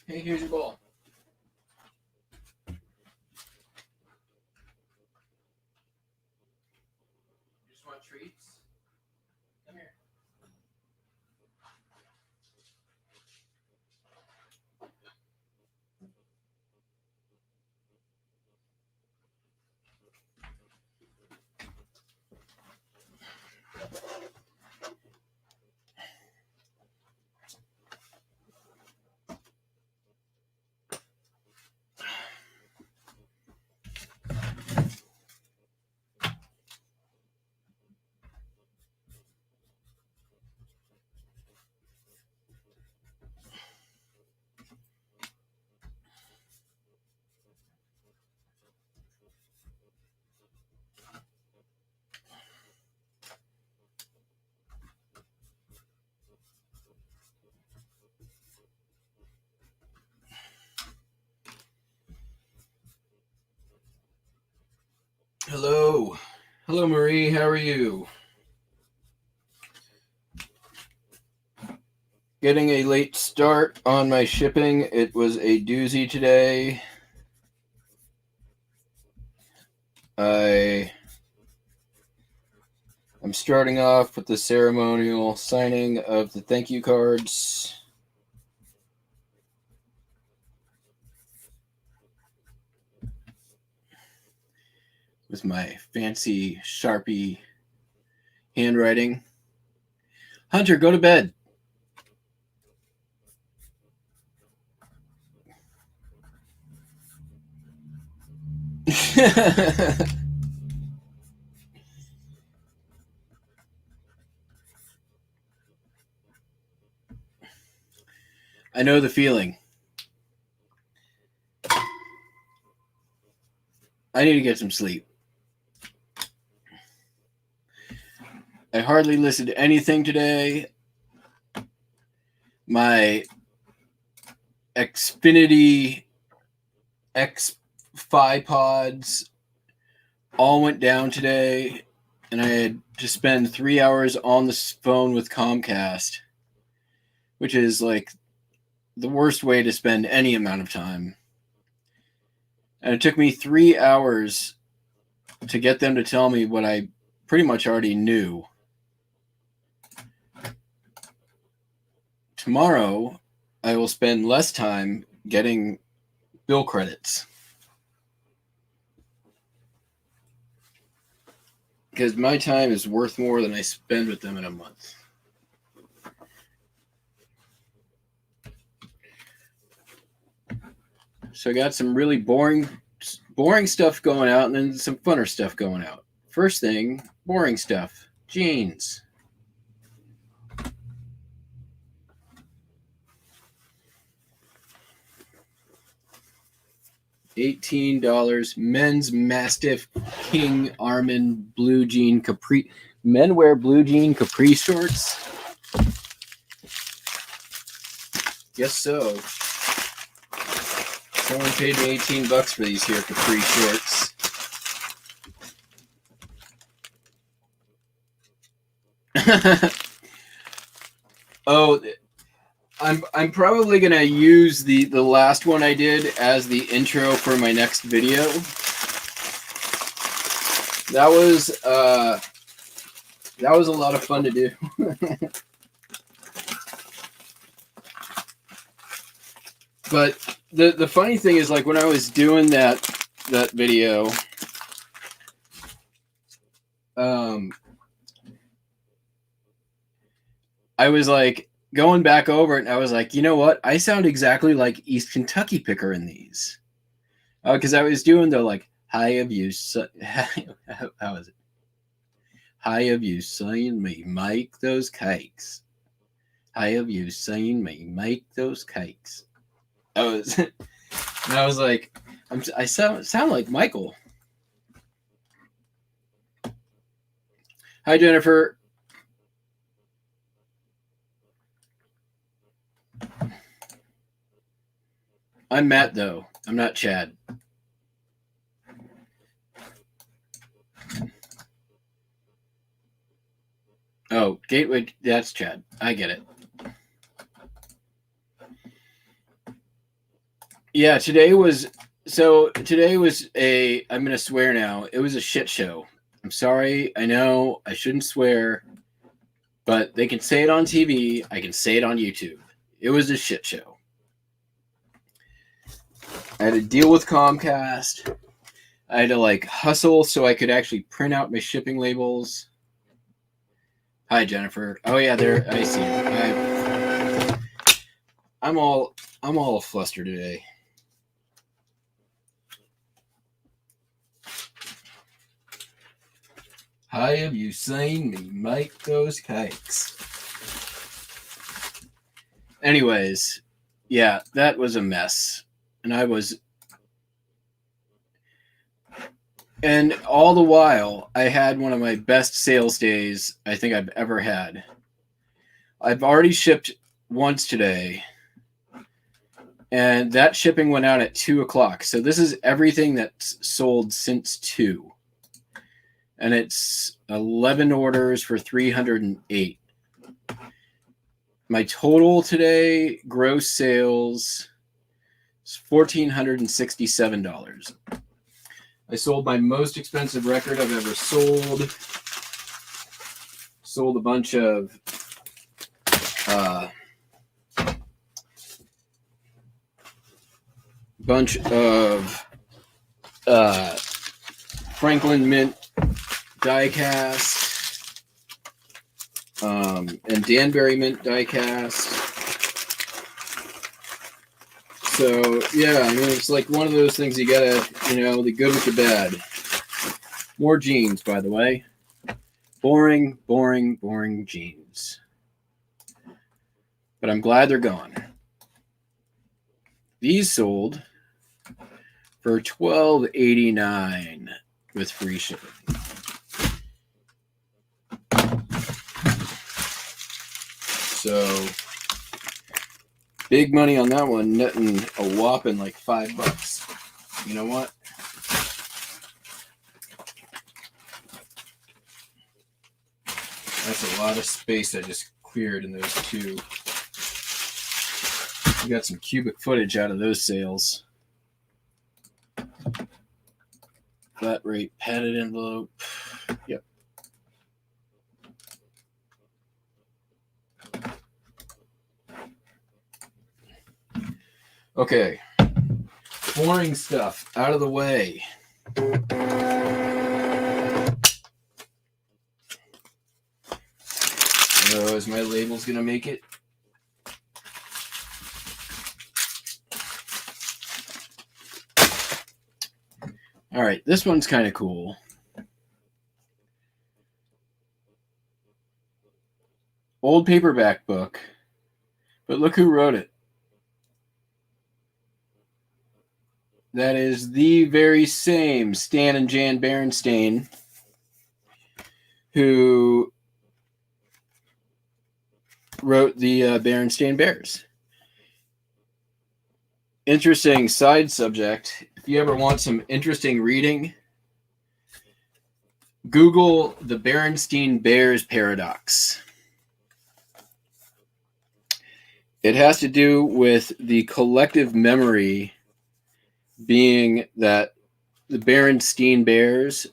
Hey, here's your ball. You just want treats? Come here. Hello. Hello, Marie. How are you? Getting a late start on my shipping. It was a doozy today. I'm starting off with the ceremonial signing of the thank you cards. With my fancy Sharpie handwriting. Hunter, go to bed. I know the feeling. I need to get some sleep. I hardly listened to anything today. My Xfinity X5 pods all went down today, and I had to spend 3 hours on the phone with Comcast, which is like the worst way to spend any amount of time. And it took me 3 hours to get them to tell me what I pretty much already knew. Tomorrow, I will spend less time getting bill credits. Because my time is worth more than I spend with them in a month. So I got some really boring stuff going out and then some funner stuff going out. First thing, boring stuff. Jeans. $18. Men's Mastiff King Armin blue jean capri. Men wear blue jean capri shorts? Guess so. Someone paid me $18 for these here capri shorts. Oh, I'm probably gonna use the last one I did as the intro for my next video. That was a lot of fun to do. But the funny thing is, like, when I was doing that video, I was like going back over it, and I was like, you know what? I sound exactly like East Kentucky Picker in these. Because I was doing the, like, how have you seen me make those cakes? How have you seen me make those cakes? I was like, I sound like Michael. Hi, Jennifer. I'm Matt, though. I'm not Chad. Oh, Gateway, that's Chad. I get it. Yeah, today was a, I'm going to swear now, it was a shit show. I'm sorry. I know I shouldn't swear, but they can say it on TV. I can say it on YouTube. It was a shit show. I had to deal with Comcast. I had to like hustle so I could actually print out my shipping labels. Hi, Jennifer. Oh yeah, there. I see it. I'm all flustered today. How have you seen me make those cakes? Anyways, yeah, that was a mess. And all the while, I had one of my best sales days I think I've ever had. I've already shipped once today, and that shipping went out at 2:00. So this is everything that's sold since 2. And it's 11 orders for 308. My total today, gross sales, is $1,467. I sold my most expensive record I've ever sold. Sold a bunch of Franklin Mint die-cast and Danbury Mint die-cast. So, yeah, I mean, it's like one of those things you gotta, the good with the bad. More jeans, by the way. Boring, boring, boring jeans. But I'm glad they're gone. These sold for $12.89 with free shipping. So, big money on that one, netting a whopping like $5. You know what? That's a lot of space I just cleared in those two. We got some cubic footage out of those sales. Flat rate padded envelope. Yep. Okay. Boring stuff out of the way. So is my labels gonna make it? All right, this one's kind of cool. Old paperback book, but look who wrote it. That is the very same Stan and Jan Berenstain who wrote the Berenstain Bears. Interesting side subject. If you ever want some interesting reading, Google the Berenstain Bears paradox. It has to do with the collective memory being that the Berenstain Bears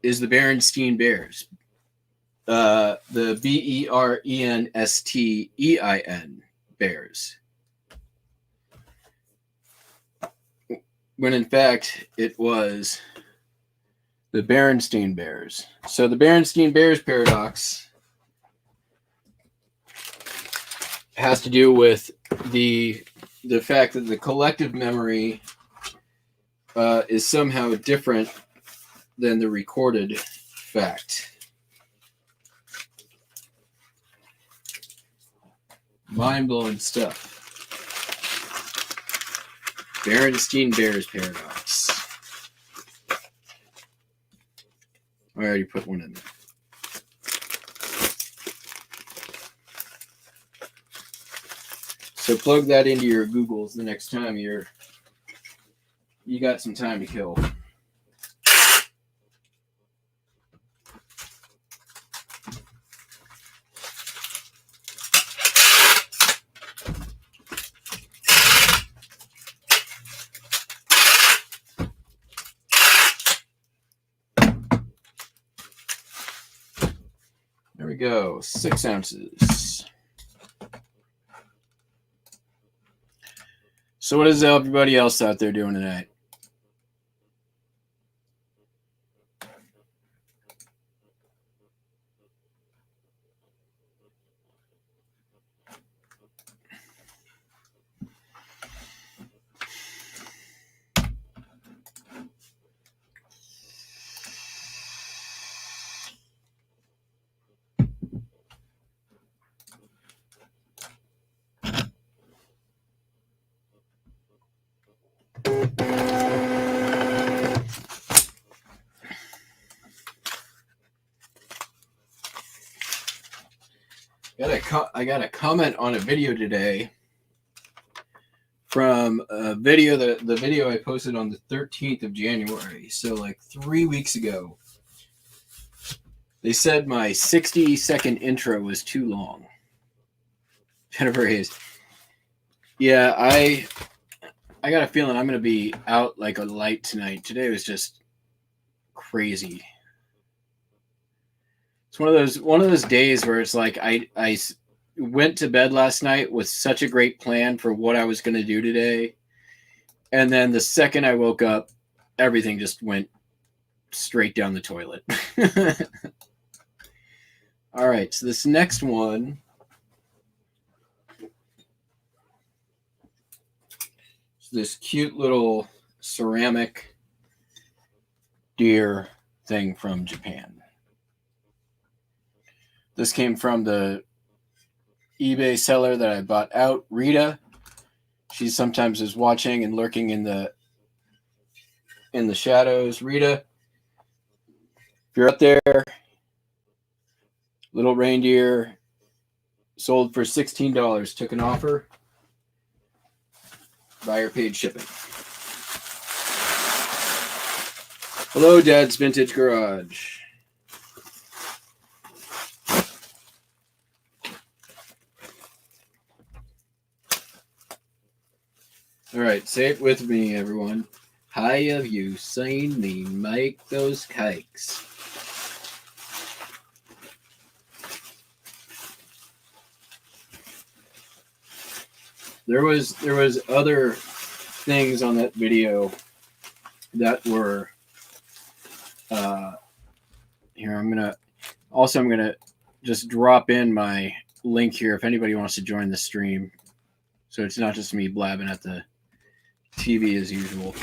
is the Berenstain Bears. The Berenstein Bears. When in fact it was the Berenstain Bears. So the Berenstain Bears paradox has to do with the fact that the collective memory is somehow different than the recorded fact. Mind-blowing stuff. Berenstain Bears paradox. I already put one in there. So plug that into your Googles the next time you got some time to kill. we go. 6 ounces. So what is everybody else out there doing tonight? I got a comment on a video today from a video, the video I posted on the 13th of January, so like 3 weeks ago. They said my 60-second intro was too long. Jennifer Hayes. Yeah, I got a feeling I'm going to be out like a light tonight. Today was just crazy. It's one of those days where it's like I went to bed last night with such a great plan for what I was going to do today. And then the second I woke up, everything just went straight down the toilet. All right, so this next one is this cute little ceramic deer thing from Japan. This came from the eBay seller that I bought out, Rita. She sometimes is watching and lurking in the shadows. Rita, if you're out there, little reindeer sold for $16. Took an offer. Buyer paid shipping. Hello, Dad's Vintage Garage. All right, say it with me, everyone. How have you seen me make those cakes? There was other things on that video that were here. I'm gonna just drop in my link here if anybody wants to join the stream, so it's not just me blabbing at the TV as usual.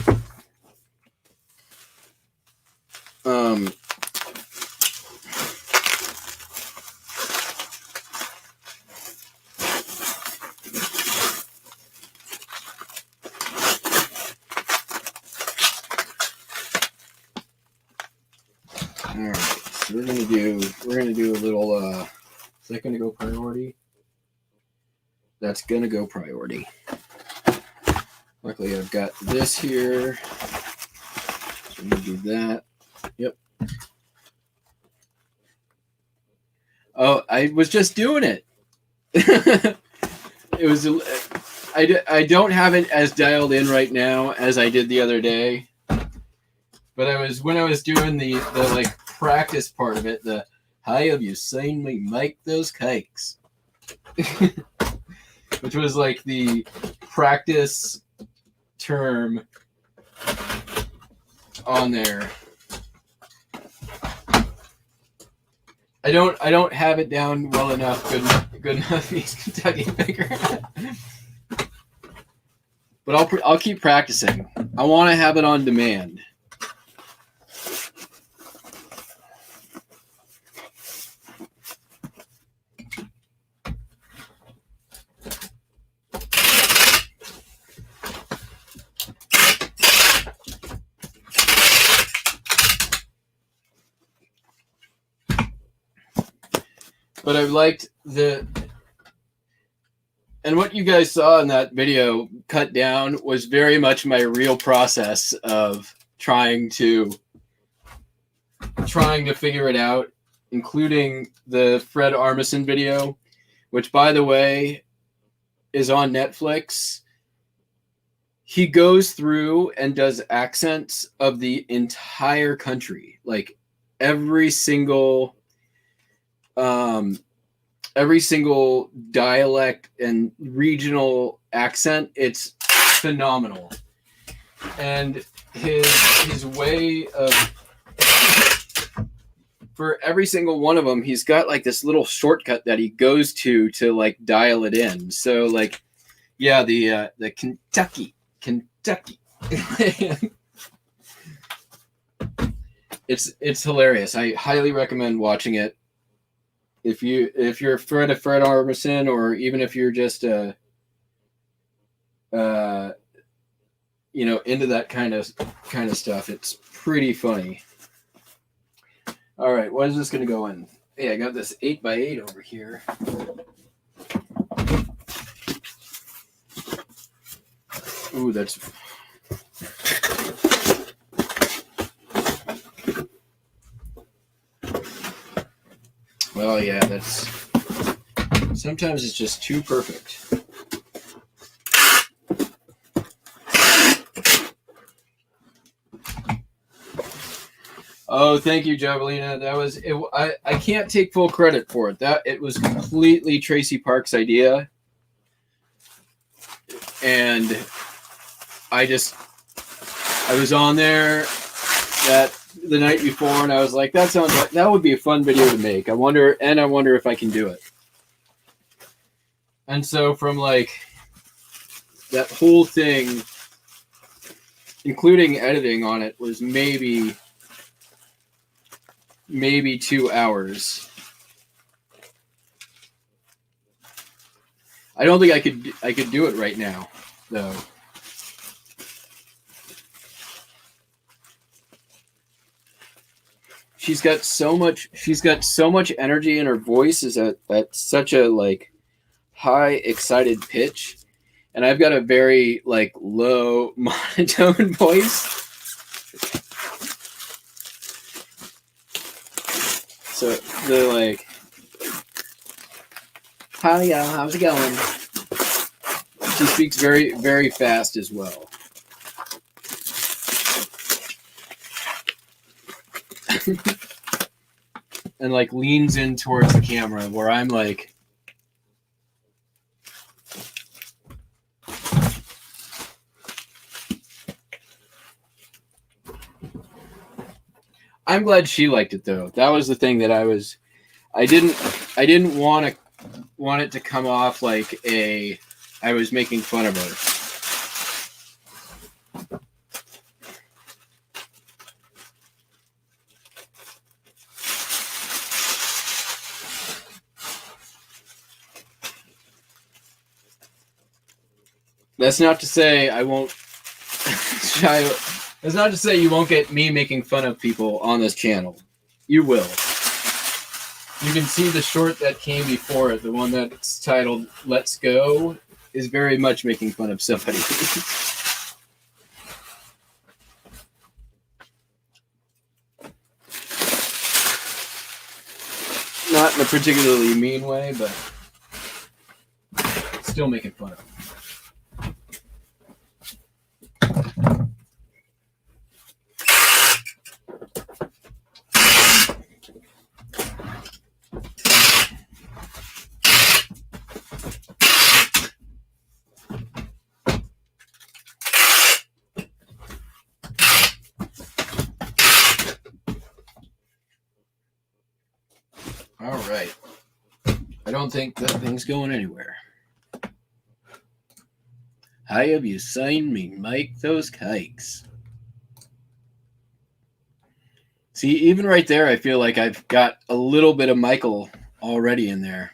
All right, so we're gonna do a little. Is that gonna go priority? That's gonna go priority. Luckily, I've got this here. So I'm gonna do that. Yep. Oh, I was just doing it. It was. I don't have it as dialed in right now as I did the other day. But when I was doing the like practice part of it, the how have you seen me make those cakes? Which was like the practice term on there. I don't have it down well enough, good enough East Kentucky Baker. But I'll keep practicing. I want to have it on demand. But I liked and what you guys saw in that video cut down was very much my real process of trying to figure it out, including the Fred Armisen video, which, by the way, is on Netflix. He goes through and does accents of the entire country, like every single every single dialect and regional accent. It's phenomenal. And his way of, for every single one of them, he's got like this little shortcut that he goes to like dial it in. So like, yeah, the Kentucky. It's hilarious. I highly recommend watching it. If you're a Fred Armisen, or even if you're just into that kind of stuff, it's pretty funny. All right, what is this going to go in? Hey, I got this 8x8 over here. Ooh, that's... Well, yeah, that's... Sometimes it's just too perfect. Oh, thank you, Javelina. That was it. I can't take full credit for it. It was completely Tracy Park's idea, and I was on there the night before, and I was like, that would be a fun video to make. I wonder if I can do it. And so from like that whole thing, including editing on it, was maybe 2 hours. I don't think I could do it right now, though. She's got so much energy, and her voice is at such a like high excited pitch, and I've got a very like low monotone voice. So they're like, hi y'all, how's it going? She speaks very, very fast as well. And like leans in towards the camera, where I'm like, I'm glad she liked it though. That was the thing that I didn't want it to come off like I was making fun of her. That's not to say I won't That's not to say you won't get me making fun of people on this channel. You will. You can see the short that came before it, the one that's titled Let's Go, is very much making fun of somebody. Not in a particularly mean way, but still making fun of them. All right. I don't think that thing's going anywhere. How have you seen me make those cakes? See, even right there, I feel like I've got a little bit of Michael already in there.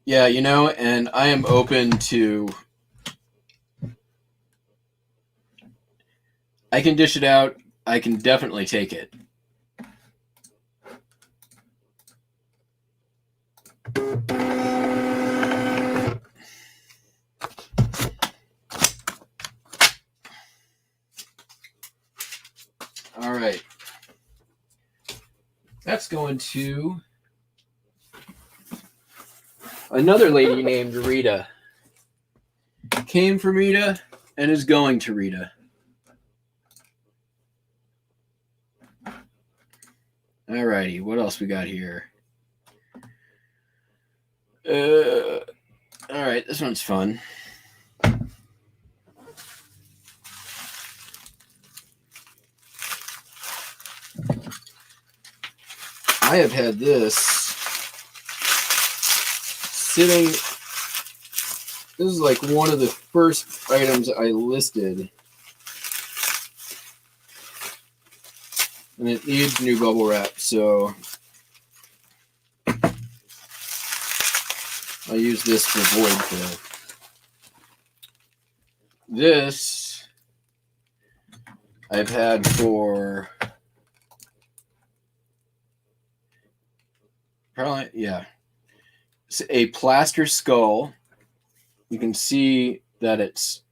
Yeah, and I am open to I can dish it out. I can definitely take it. All right. That's going to another lady named Rita. Came from Rita and is going to Rita. Alrighty, what else we got here? Alright, this one's fun. I have had this sitting. This is like one of the first items I listed. And it needs new bubble wrap, so I'll use this for void fill. This I've had for probably, yeah. It's a plaster skull. You can see that it's,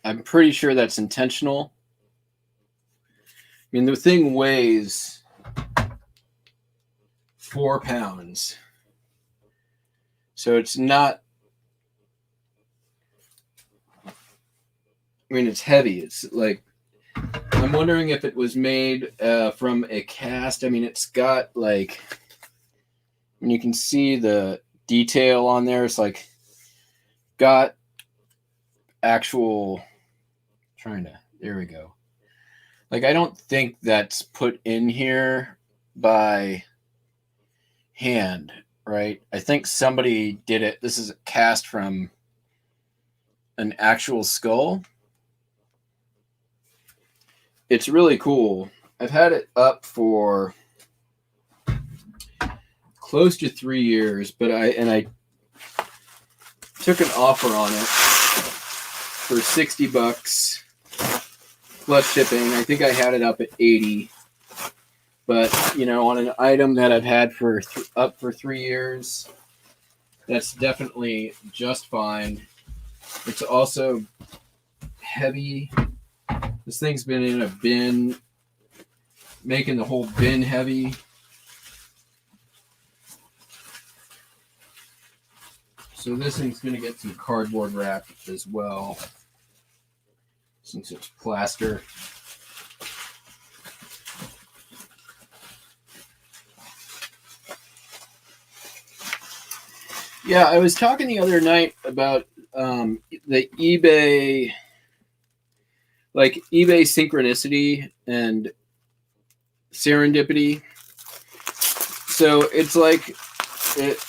I'm pretty sure that's intentional. I mean, the thing weighs 4 pounds. So it's not, I mean, it's heavy. It's like, I'm wondering if it was made from a cast. I mean, it's got like, and you can see the detail on there. It's like, got actual, there we go. Like, I don't think that's put in here by hand, right? I think somebody did it. This is a cast from an actual skull. It's really cool. I've had it up for close to 3 years, but I took an offer on it for $60 plus shipping. I think I had it up at 80, but you know, on an item that I've had for up for 3 years, that's definitely just fine. It's also heavy. This thing's been in a bin, making the whole bin heavy. So this thing's going to get some cardboard wrap as well, since it's plaster. Yeah, I was talking the other night about the eBay, like eBay synchronicity and serendipity. So it's like,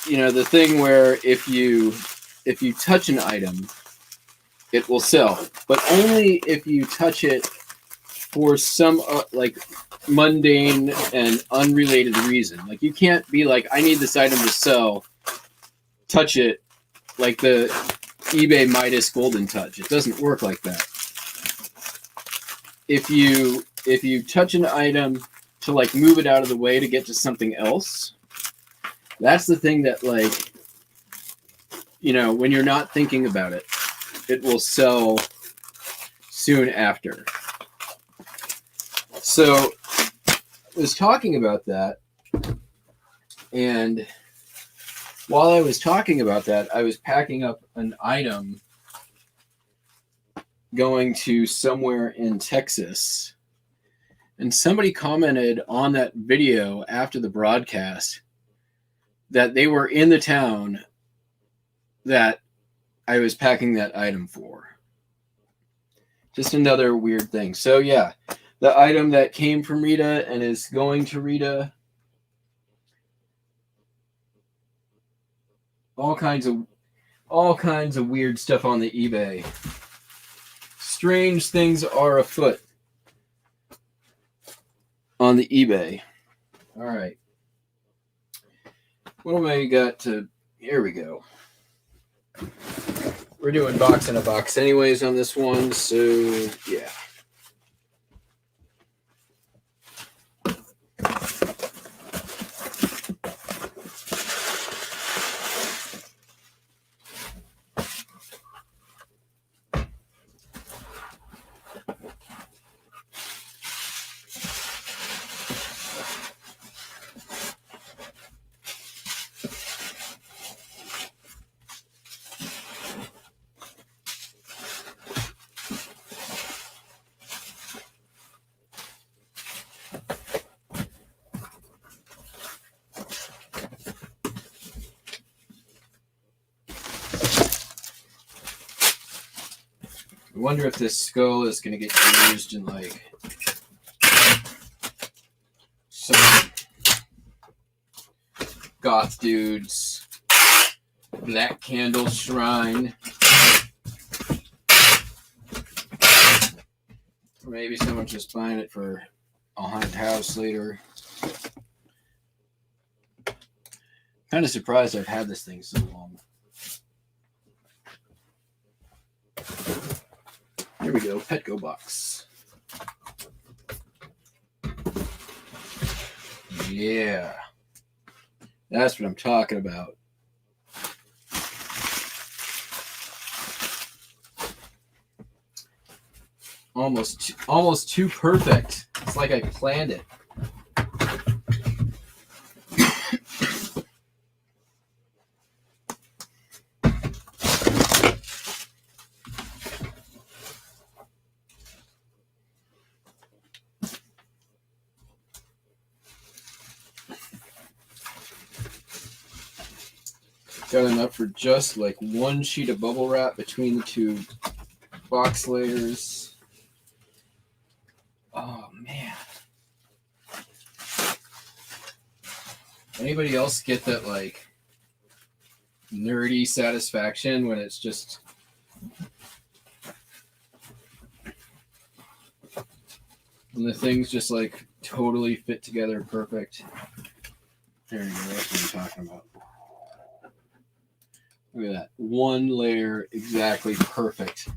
you know, the thing where if you touch an item, it will sell, but only if you touch it for some like mundane and unrelated reason. Like, you can't be like, I need this item to sell, touch it, like the eBay Midas Golden Touch. It doesn't work like that. If you touch an item to like move it out of the way to get to something else, that's the thing that, like, you know, when you're not thinking about it, it will sell soon after. So I was talking about that, and while I was talking about that, I was packing up an item going to somewhere in Texas, and somebody commented on that video after the broadcast that they were in the town that I was packing that item for. Just another weird thing. So yeah, the item that came from Rita and is going to Rita, all kinds of weird stuff on the eBay. Strange things are afoot on the eBay. All right. What have I got to... Here we go. We're doing box in a box anyways on this one, so yeah. I wonder if this skull is going to get used in like some goth dude's black candle shrine. Or maybe someone's just buying it for a haunted house later. Kind of surprised I've had this thing so long. Here we go, Petco box. Yeah. That's what I'm talking about. Almost too perfect. It's like I planned it. Got enough for just like one sheet of bubble wrap between the two box layers. Oh man. Anybody else get that like nerdy satisfaction when it's just when the things just like totally fit together perfect? There you go, that's what I'm talking about. Look at that. One layer exactly perfect.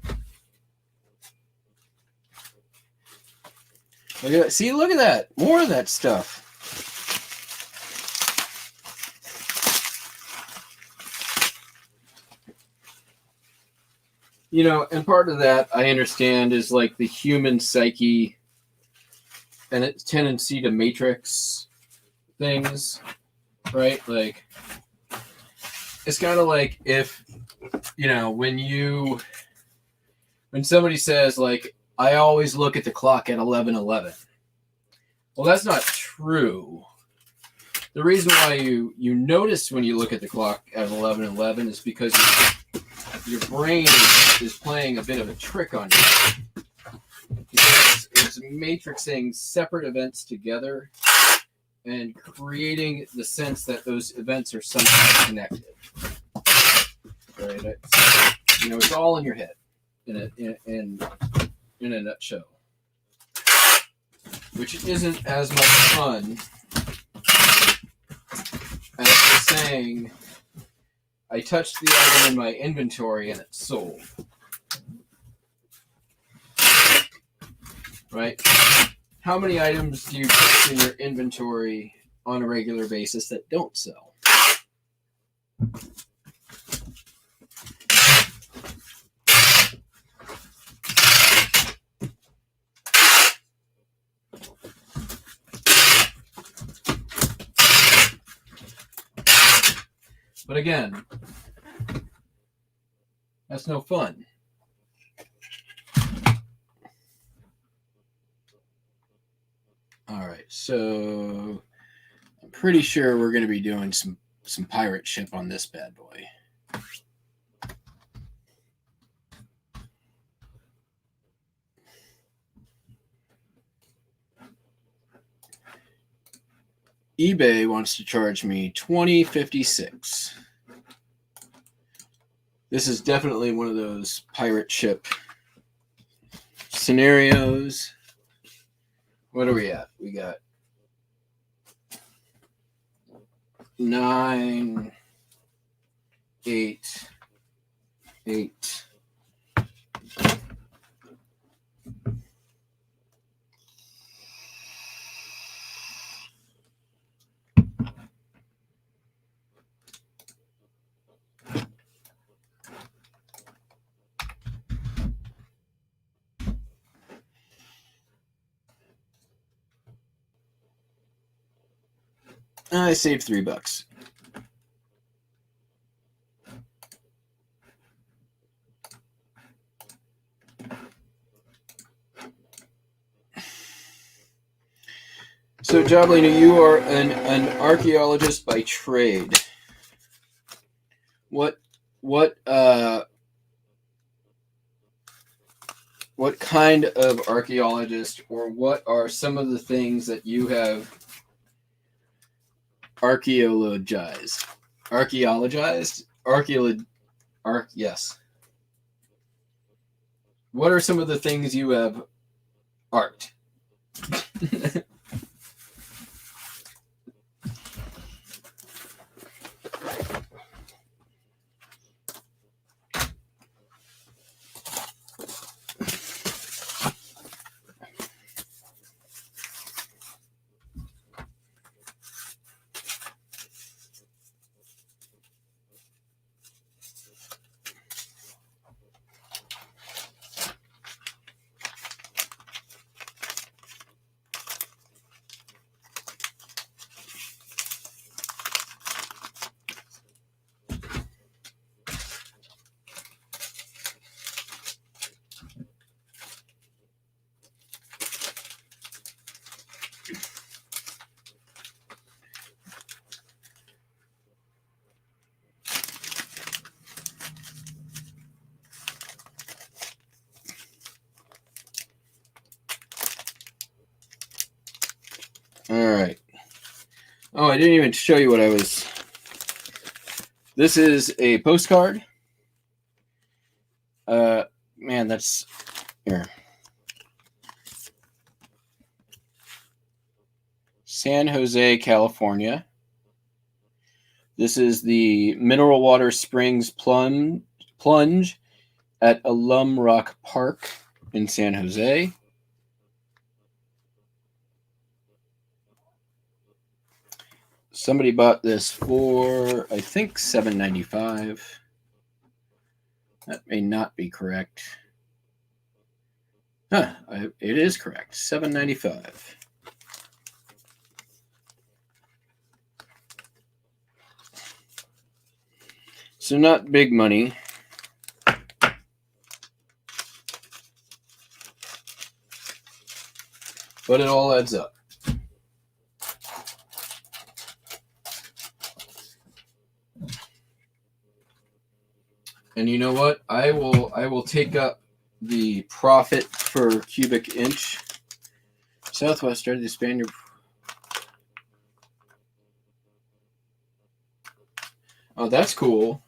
Look at that. See, look at that. More of that stuff. You know, and part of that I understand is like the human psyche and its tendency to matrix things, right? Like, it's kind of like if, you know, when somebody says like, I always look at the clock at 11:11. Well, that's not true. The reason why you notice when you look at the clock at 11:11 is because your brain is playing a bit of a trick on you. Because it's matrixing separate events together and creating the sense that those events are somehow connected. Right? You know, it's all in your head in a nutshell. Which isn't as much fun as just saying, I touched the item in my inventory and it's sold. Right? How many items do you put in your inventory on a regular basis that don't sell? But again, that's no fun. All right, so I'm pretty sure we're going to be doing some pirate ship on this bad boy. eBay wants to charge me $20.56. This is definitely one of those pirate ship scenarios. What are we at? We got 9, 8, 8. I saved $3. So, Javelina, you are an archaeologist by trade. What what kind of archaeologist, or what are some of the things that you have archaeologized? Yes. What are some of the things you have art? All right. Oh, I didn't even show you what I was. This is a postcard. Man, that's here. San Jose, California. This is the Mineral Water Springs plunge at Alum Rock Park in San Jose. Somebody bought this for, I think, $7.95. That may not be correct. Huh, it is correct. $7.95. So not big money. But it all adds up. And you know what? I will take up the profit per cubic inch. Southwest started to expand your. Oh, that's cool.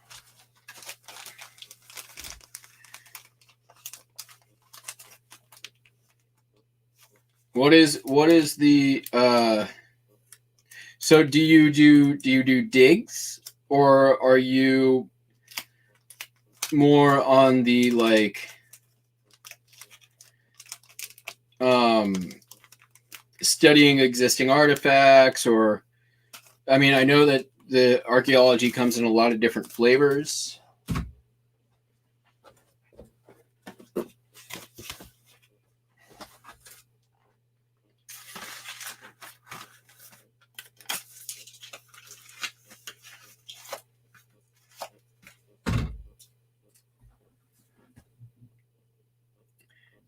What is the so do you do digs, or are you more on the like studying existing artifacts? Or I mean, I know that the archaeology comes in a lot of different flavors.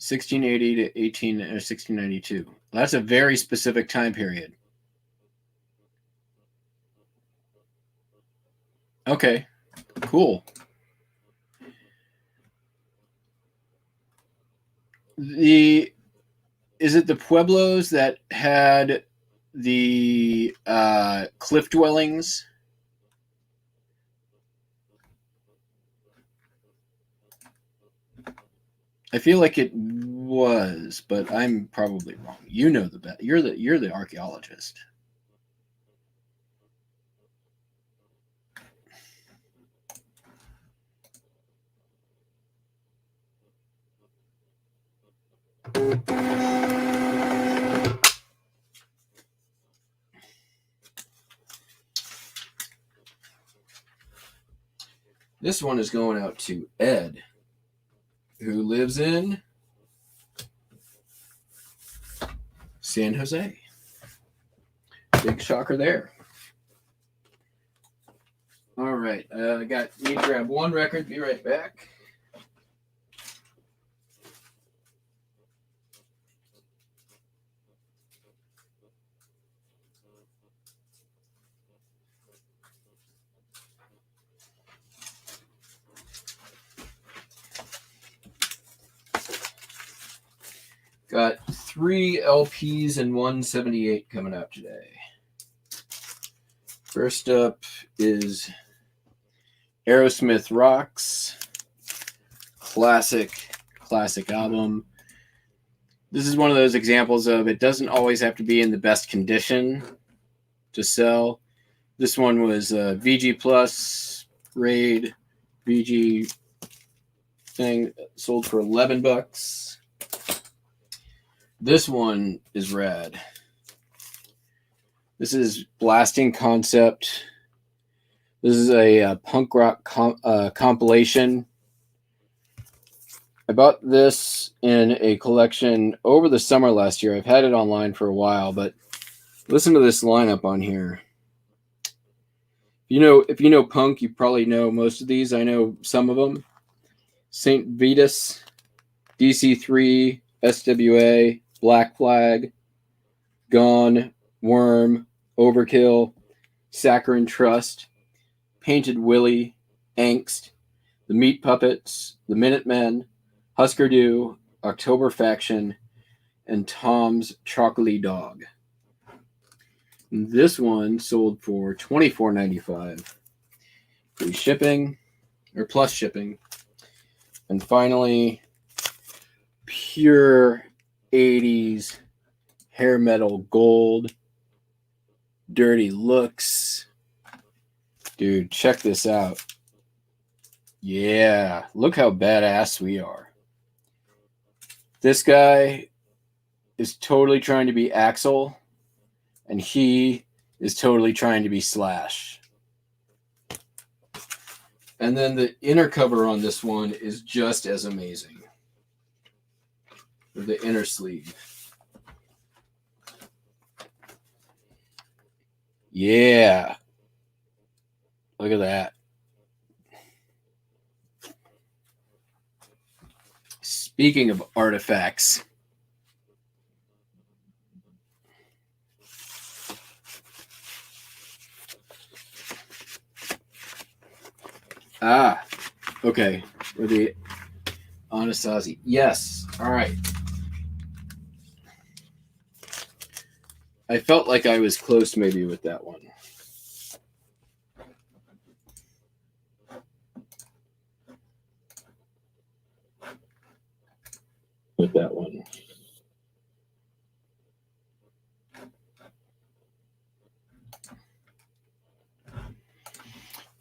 (1680 to 1692). That's a very specific time period. Okay, cool. Is it the pueblos that had the cliff dwellings? I feel like it was, but I'm probably wrong. You know the best. You're the archaeologist. This one is going out to Ed, who lives in San Jose. Big shocker there. All right, I need to grab one record. Be right back. Got 3 LPs and 178 coming out today. First up is Aerosmith Rocks. Classic album. This is one of those examples of it doesn't always have to be in the best condition to sell. This one was VG Plus Raid VG thing, sold for $11. This one is rad. This is Blasting Concept. This is a punk rock compilation. I bought this in a collection over the summer last year. I've had it online for a while, but listen to this lineup on here. If you know punk, you probably know most of these. I know some of them. St. Vitus, DC3, SWA, Black Flag, Gone, Worm, Overkill, Saccharine Trust, Painted Willie, Angst, The Meat Puppets, The Minutemen, Husker Du, October Faction, and Tom's Chocolate Dog. And this one sold for $24.95. Free shipping, or plus shipping. And finally, pure 80s hair metal gold. Dirty looks. Dude, check this out. Yeah, look how badass we are. This guy is totally trying to be Axl, and he is totally trying to be Slash. And then the inner cover on this one is just as amazing. The inner sleeve. Yeah. Look at that. Speaking of artifacts. Okay. Or the Anasazi. Yes. All right. I felt like I was close maybe with that one.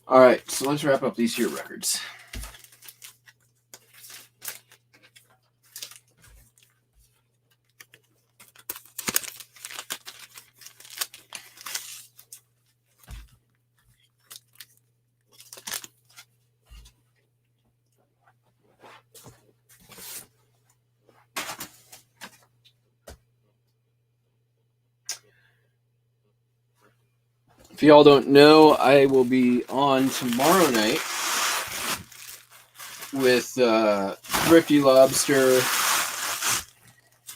All right, so let's wrap up these here records. If y'all don't know, I will be on tomorrow night with Thrifty Lobster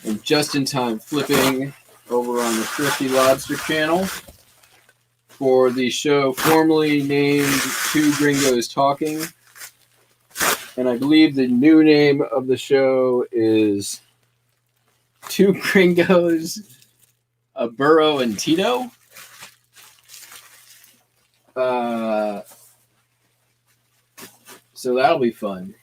and Just in Time Flipping over on the Thrifty Lobster channel for the show formerly named Two Gringos Talking. And I believe the new name of the show is Two Gringos, a Burro and Tito. So that'll be fun.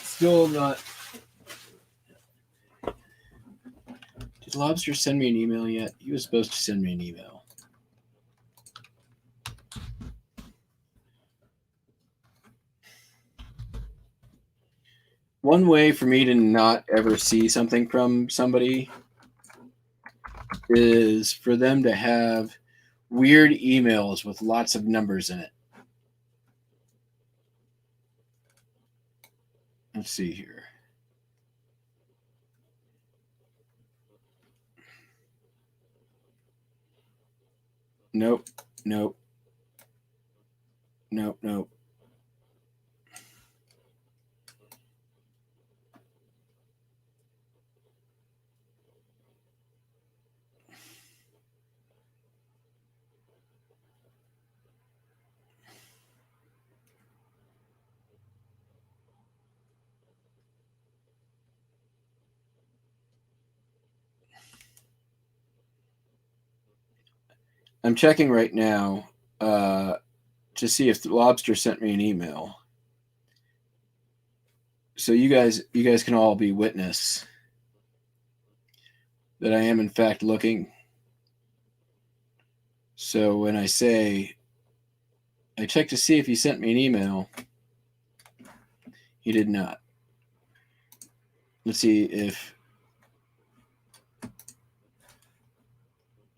Still not. Did Lobster send me an email yet? He was supposed to send me an email. One way for me to not ever see something from somebody is for them to have weird emails with lots of numbers in it. Let's see here. Nope. I'm checking right now to see if the lobster sent me an email. So you guys can all be witness that I am in fact looking. So when I say I checked to see if he sent me an email, he did not. Let's see if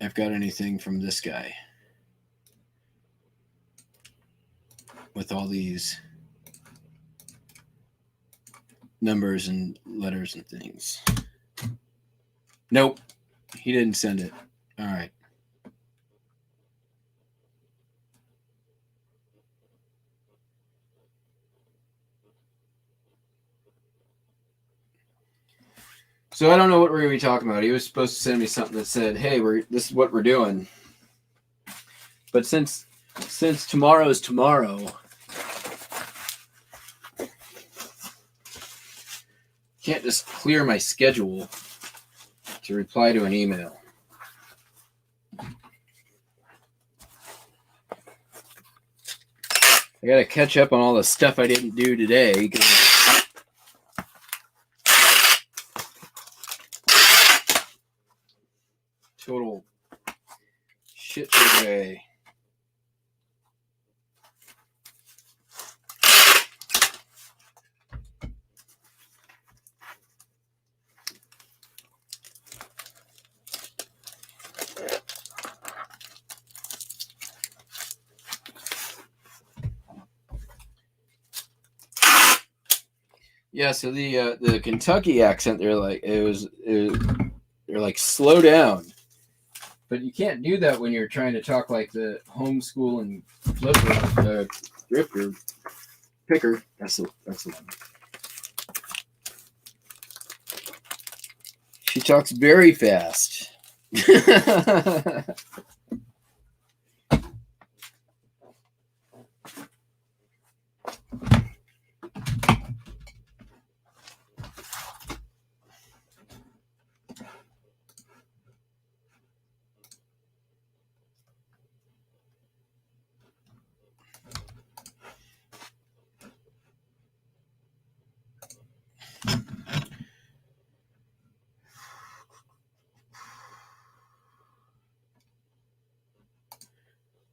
I've got anything from this guy with all these numbers and letters and things. Nope, he didn't send it. All right. So I don't know what we're going to be talking about. He was supposed to send me something that said, "Hey, this is what we're doing." But since tomorrow is tomorrow, can't just clear my schedule to reply to an email. I got to catch up on all the stuff I didn't do today. Total shit today. Yeah, so the Kentucky accent, they're like they're like slow down, but you can't do that when you're trying to talk like the homeschool and flipper, drifter, picker. That's the one. She talks very fast.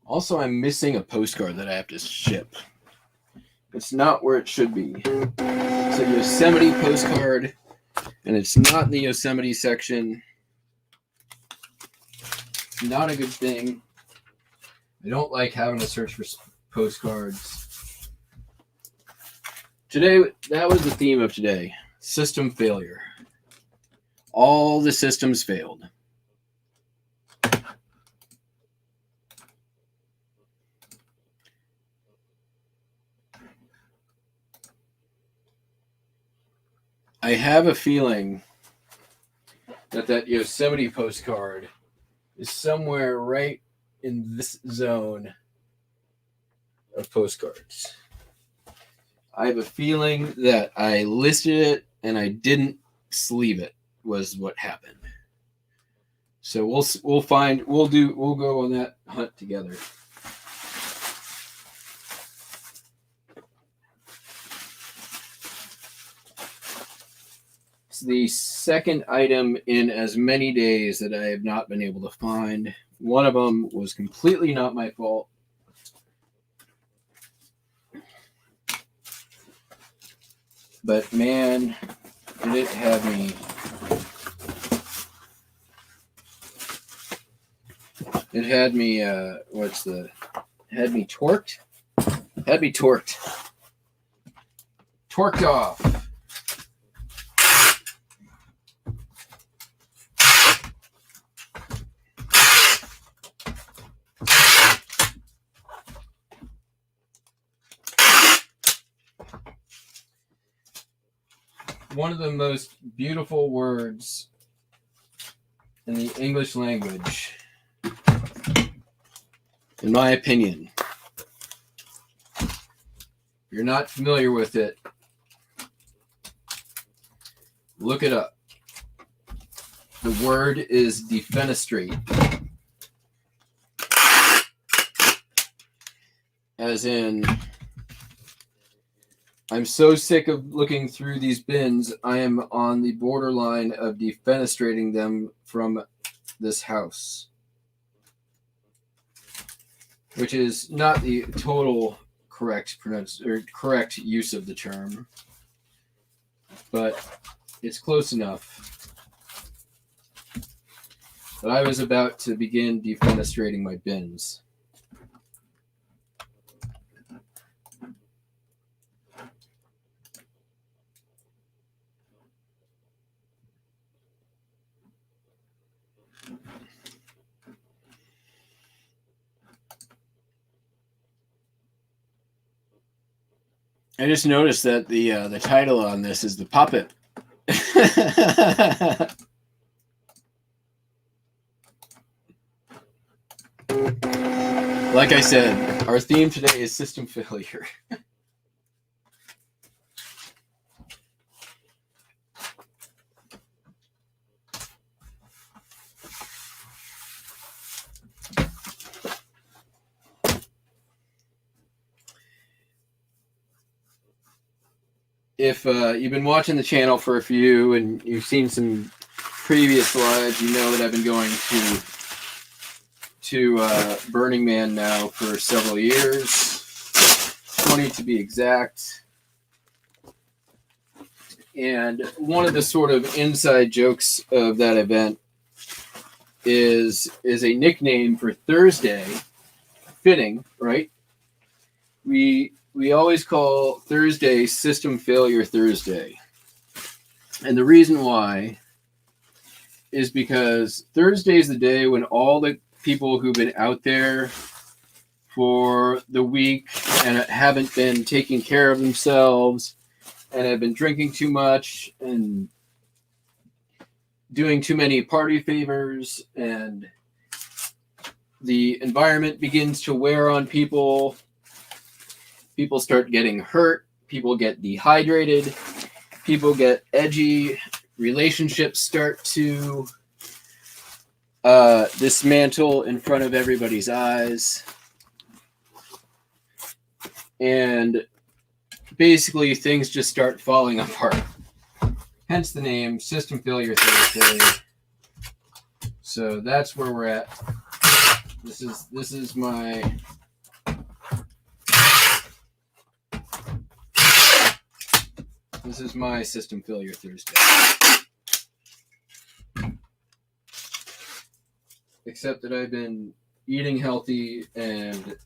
Also, I'm missing a postcard that I have to ship. It's not where it should be. It's a Yosemite postcard, and it's not in the Yosemite section. It's not a good thing. I don't like having to search for postcards. Today, that was the theme of today. System failure. All the systems failed. I have a feeling that Yosemite postcard is somewhere right in this zone of postcards. I have a feeling that I listed it and I didn't sleeve it was what happened. So we'll go on that hunt together. It's the second item in as many days that I have not been able to find. One of them was completely not my fault. But man, did it have me. It had me, had me torqued? Had me torqued. Torqued off. One of the most beautiful words in the English language, in my opinion. If you're not familiar with it, look it up. The word is defenestrate. As in, I'm so sick of looking through these bins, I am on the borderline of defenestrating them from this house. Which is not the total correct use of the term, but it's close enough. But I was about to begin defenestrating my bins. I just noticed that the title on this is the Popip. Like I said, our theme today is system failure. If you've been watching the channel for a few and you've seen some previous lives, you know that I've been going to Burning Man now for several years, 20 to be exact. And one of the sort of inside jokes of that event is a nickname for Thursday. Fitting, right? We always call Thursday System Failure Thursday. And the reason why is because Thursday is the day when all the people who've been out there for the week and haven't been taking care of themselves and have been drinking too much and doing too many party favors, and the environment begins to wear on people. People start getting hurt. People get dehydrated. People get edgy. Relationships start to dismantle in front of everybody's eyes. And basically things just start falling apart. Hence the name System Failure Thursday. So that's where we're at. This is my System Failure Thursday. Except that I've been eating healthy and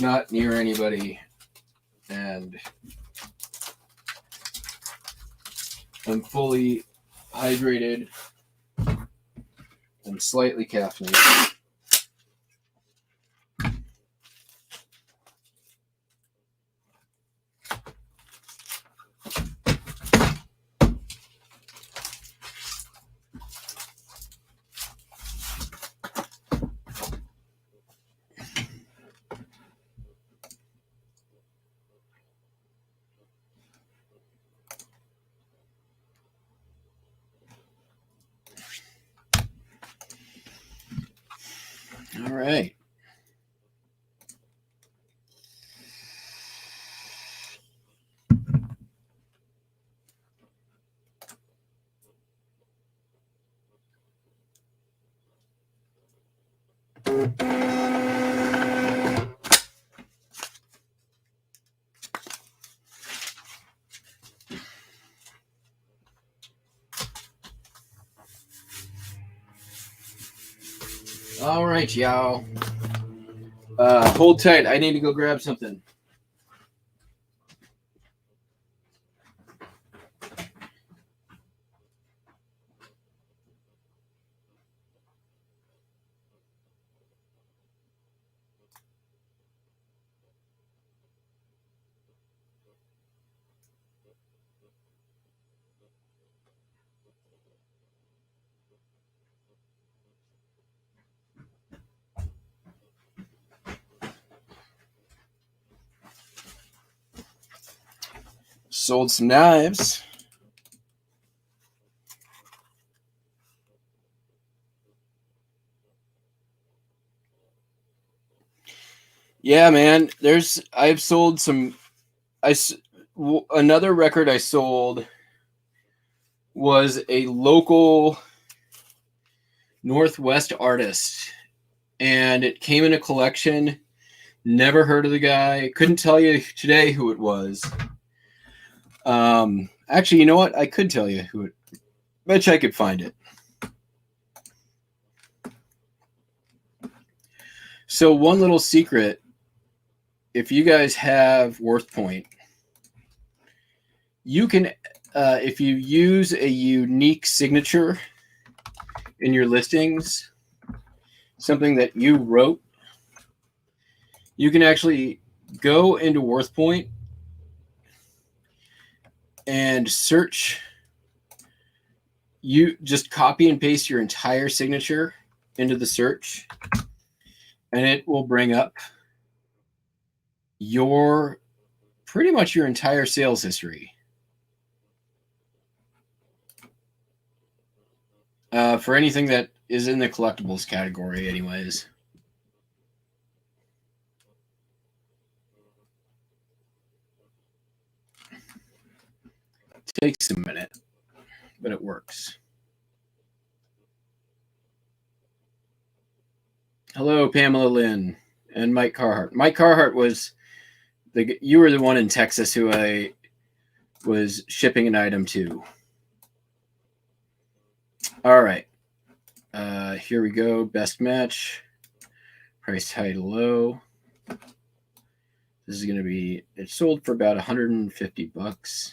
not near anybody, and I'm fully hydrated and slightly caffeinated. All right. All right, y'all. Hold tight. I need to go grab something. Sold some knives. Yeah, man. I've sold some. Another record I sold was a local Northwest artist, and it came in a collection. Never heard of the guy. Couldn't tell you today who it was. Actually, you know what? I could tell you who it. Bet you I could find it. So one little secret: if you guys have Worth Point, you can, if you use a unique signature in your listings, something that you wrote, you can actually go into Worth Point and search. You just copy and paste your entire signature into the search, and it will bring up your pretty much your entire sales history. For anything that is in the collectibles category, anyways. It takes a minute, but it works. Hello, Pamela Lynn and Mike Carhart. Mike Carhart was you were the one in Texas who I was shipping an item to. All right. Here we go. Best match. Price high to low. This is going to be, it sold for about $150.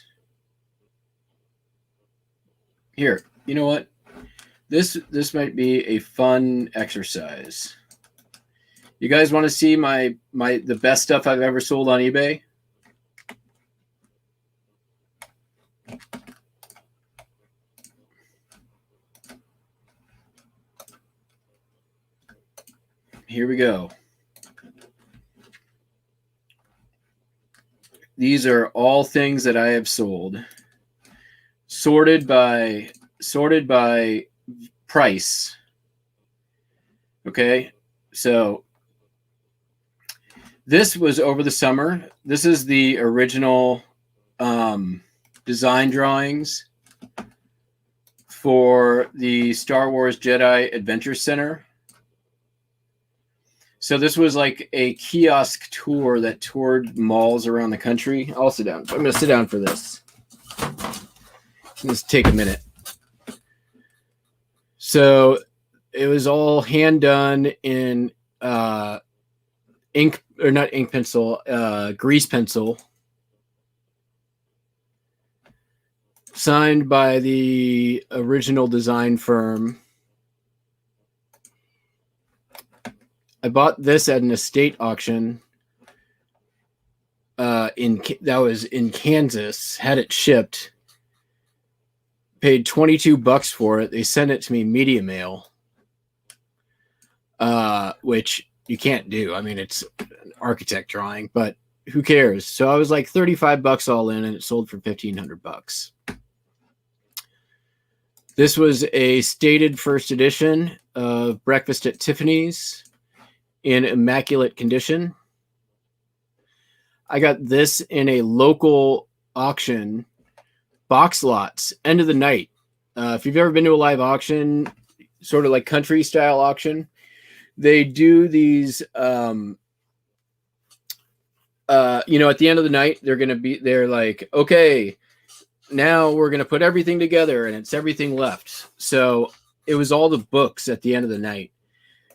Here, you know what? This might be a fun exercise. You guys want to see the best stuff I've ever sold on eBay? Here we go. These are all things that I have sold, sorted by price. Okay, so this was over the summer. This is the original design drawings for the Star Wars Jedi Adventure Center. So this was like a kiosk tour that toured malls around the country. I'll sit down. I'm going to sit down for this. Let's take a minute. So it was all hand done in ink, or not ink pencil, grease pencil. Signed by the original design firm. I bought this at an estate auction that was in Kansas, had it shipped, paid $22 for it. They sent it to me media mail, which you can't do. I mean, it's an architect drawing, but who cares? So I was like $35 all in, and it sold for $1,500. This was a stated first edition of Breakfast at Tiffany's in immaculate condition. I got this in a local auction, box lots, end of the night. If you've ever been to a live auction, sort of like country style auction, they do these, at the end of the night, they're like, okay, now we're going to put everything together, and it's everything left. So it was all the books at the end of the night.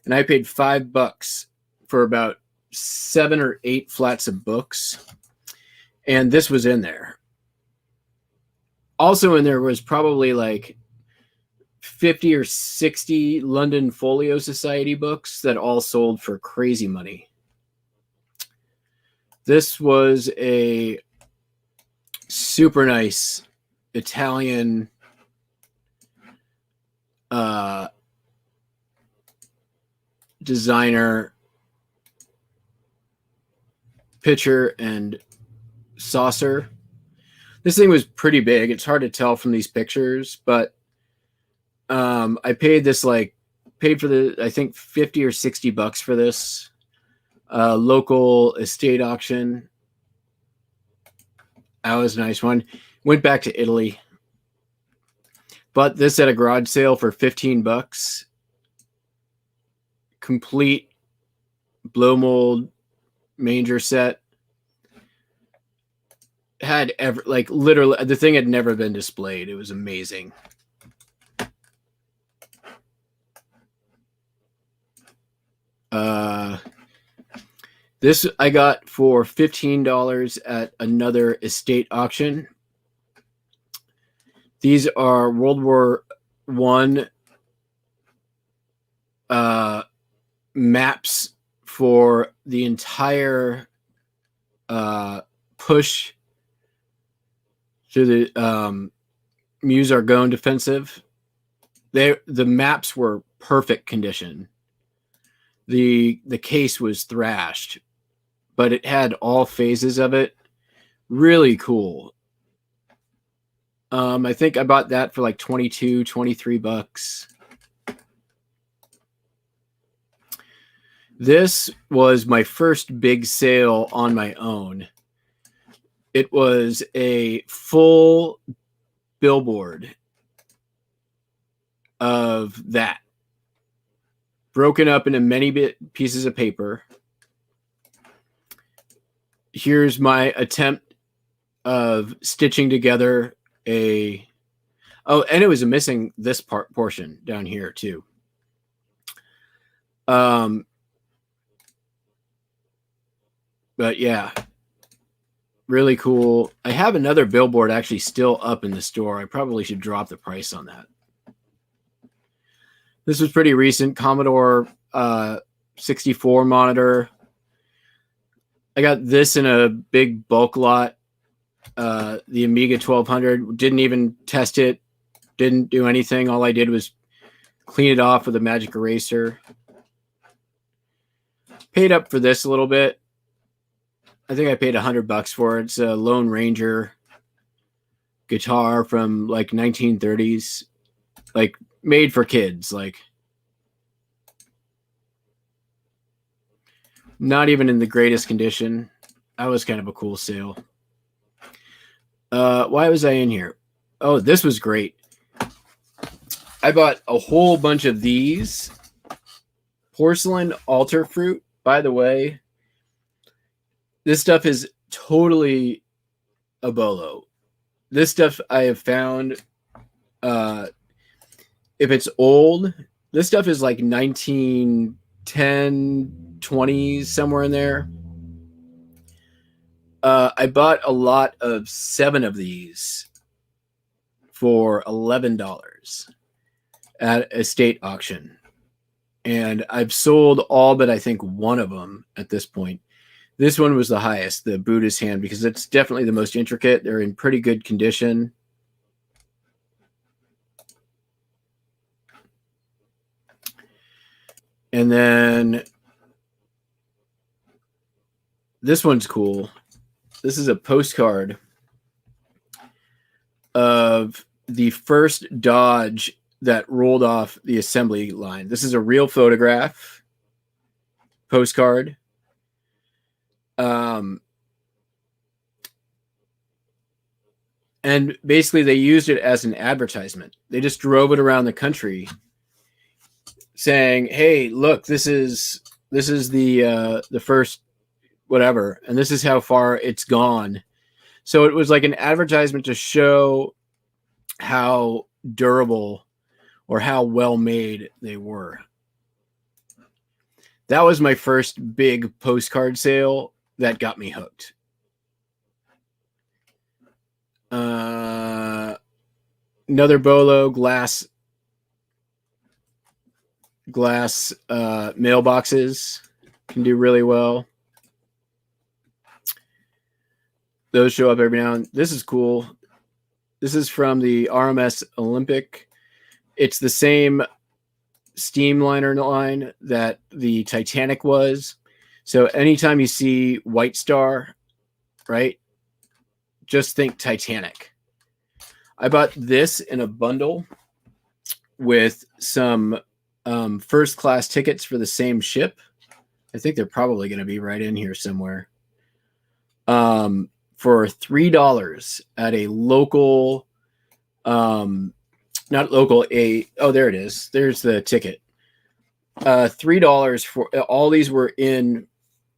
And I paid $5 for about 7 or 8 flats of books. And this was in there. Also in there was probably like 50 or 60 London Folio Society books that all sold for crazy money. This was a super nice Italian designer pitcher and saucer. This thing was pretty big. It's hard to tell from these pictures, but I paid for I think $50 or $60 for this. Local estate auction. That was a nice one. Went back to Italy. Bought this at a garage sale for $15. Complete blow mold manger set. Had ever, like, literally, the thing had never been displayed. It was amazing. This I got for $15 at another estate auction. These are World War I maps for the entire push to the Meuse-Argonne defensive. The maps were perfect condition. The case was thrashed, but it had all phases of it. Really cool. I think I bought that for like $22-23. This was my first big sale on my own. It was a full billboard of that, broken up into many pieces of paper. Here's my attempt of stitching together and it was missing this portion down here too. But yeah, really cool. I have another billboard actually still up in the store. I probably should drop the price on that. This was pretty recent. Commodore 64 monitor. I got this in a big bulk lot. The Amiga 1200. Didn't even test it. Didn't do anything. All I did was clean it off with a magic eraser. Paid up for this a little bit. I think I paid $100 for it. It's a Lone Ranger guitar from like 1930s, like made for kids. Like, not even in the greatest condition. That was kind of a cool sale. Why was I in here? Oh, this was great. I bought a whole bunch of these porcelain altar fruit. By the way, this stuff is totally a bolo. This stuff I have found, if it's old, this stuff is like 1910, 20s, somewhere in there. I bought a lot of 7 of these for $11 at estate auction. And I've sold all but I think one of them at this point. This one was the highest, the Buddha's hand, because it's definitely the most intricate. They're in pretty good condition. And then this one's cool. This is a postcard of the first Dodge that rolled off the assembly line. This is a real photograph postcard. And basically they used it as an advertisement. They just drove it around the country saying, hey, look, this is the first whatever, and this is how far it's gone. So it was like an advertisement to show how durable or how well made they were. That was my first big postcard sale that got me hooked. Another bolo glass mailboxes can do really well. Those show up every now and then. This is cool. This is from the RMS Olympic. It's the same steamliner line that the Titanic was. So anytime you see White Star, right, just think Titanic. I bought this in a bundle with some first class tickets for the same ship I think they're probably going to be right in here somewhere. For $3 at a local, not local, there it is. There's the ticket. $3 for all these were in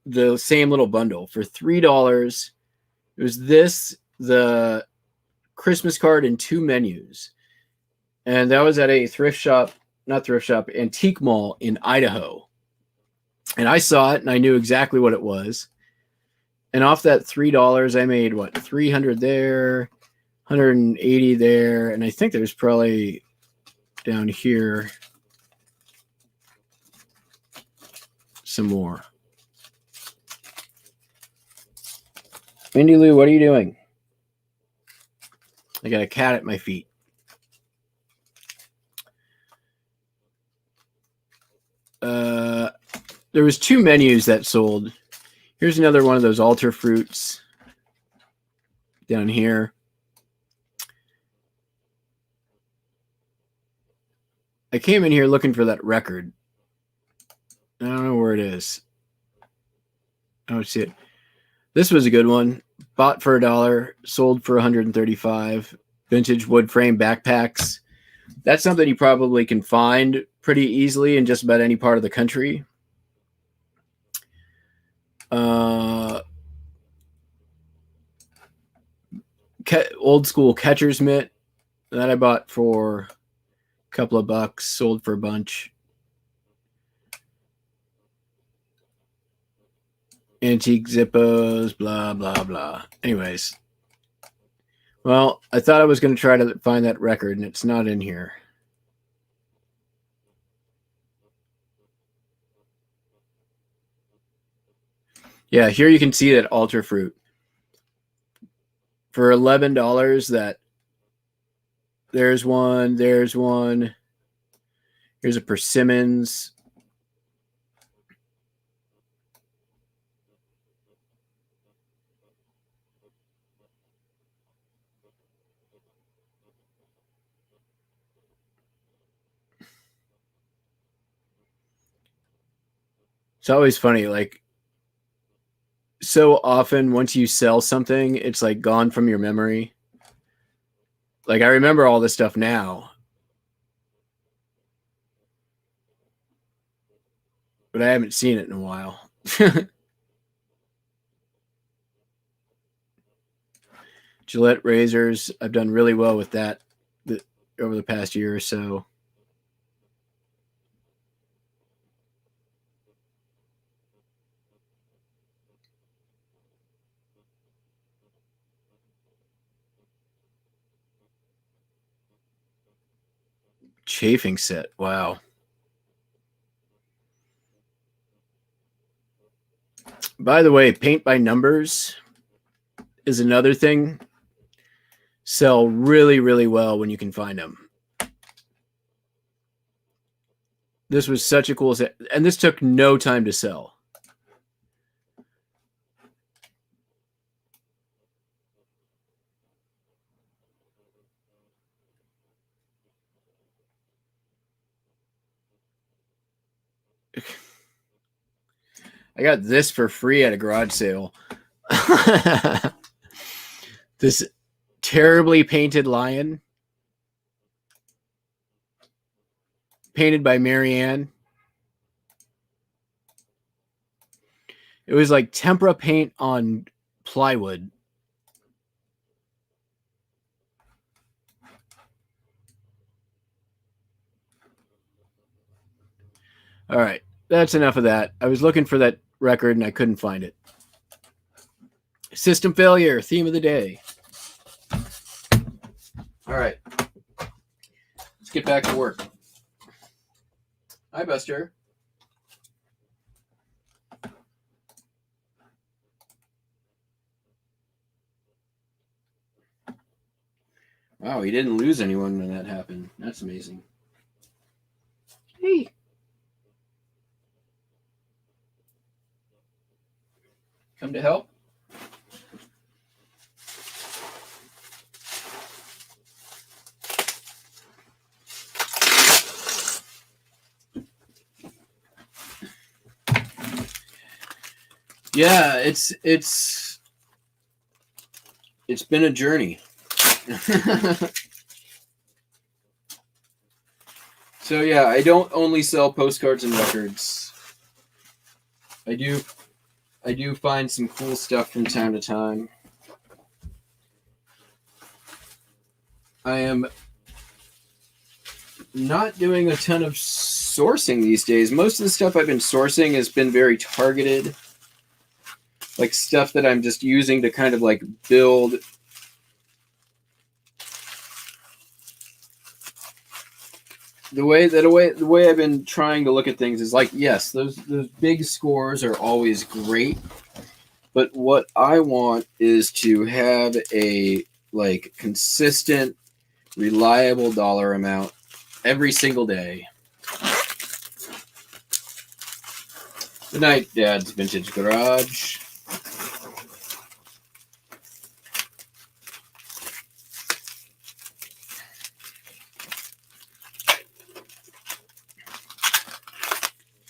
the same little bundle for $3. It was this, the Christmas card, and 2 menus. And that was at a antique mall in Idaho. And I saw it and I knew exactly what it was. And off that $3, I made what, 300 there, 180 there. And I think there's probably down here some more. Mindy Lou, what are you doing? I got a cat at my feet. There was 2 menus that sold. Here's another one of those altar fruits down here. I came in here looking for that record. I don't know where it is. I don't see it. This was a good one. Bought for $1, sold for $135. Vintage wood frame backpacks. That's something you probably can find pretty easily in just about any part of the country. Old school catcher's mitt that I bought for a couple of bucks, sold for a bunch. Antique Zippos, blah, blah, blah. Anyways. Well, I thought I was going to try to find that record, and it's not in here. Yeah, here you can see that altar fruit. For $11, that there's one. Here's a persimmons. It's always funny, like, so often once you sell something, it's like gone from your memory. Like, I remember all this stuff now, but I haven't seen it in a while. Gillette razors, I've done really well with that over the past year or so. Chafing set. Wow. By the way, paint by numbers is another thing. Sell really, really well when you can find them. This was such a cool set. And this took no time to sell. I got this for free at a garage sale. This terribly painted lion. Painted by Marianne. It was like tempera paint on plywood. All right. That's enough of that. I was looking for that record and I couldn't find it. System failure, theme of the day. All right. Let's get back to work. Hi, Buster. Wow, he didn't lose anyone when that happened. That's amazing. Hey. Come to help? Yeah, it's been a journey. So yeah, I don't only sell postcards and records. I do find some cool stuff from time to time. I am not doing a ton of sourcing these days. Most of the stuff I've been sourcing has been very targeted. Like stuff that I'm just using to kind of like build the way I've been trying to look at things is like, yes, those big scores are always great, but what I want is to have a like consistent, reliable dollar amount every single day. Good night, Dad's Vintage Garage.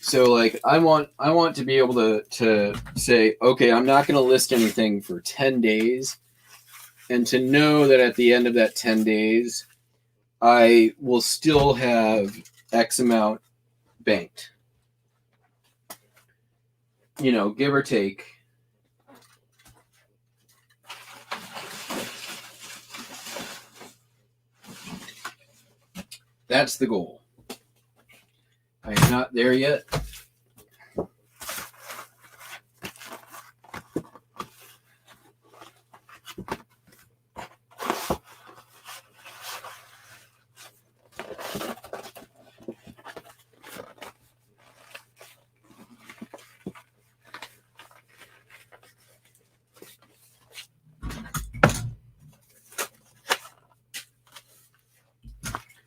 So like I want to be able to say, okay, I'm not going to list anything for 10 days, and to know that at the end of that 10 days I will still have X amount banked. You know, give or take. That's the goal. I am not there yet.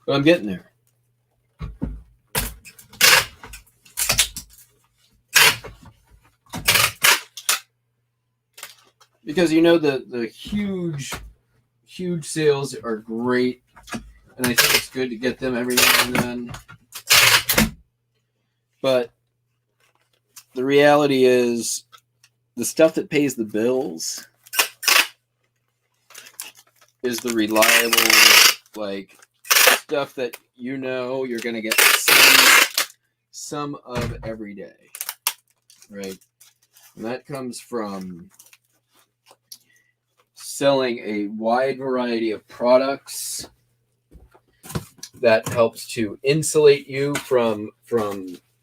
But I'm getting there. Because you know the huge sales are great, and I think it's good to get them every now and then. But the reality is the stuff that pays the bills is the reliable, like, stuff that you know you're going to get some of every day, right? And that comes from selling a wide variety of products that helps to insulate you from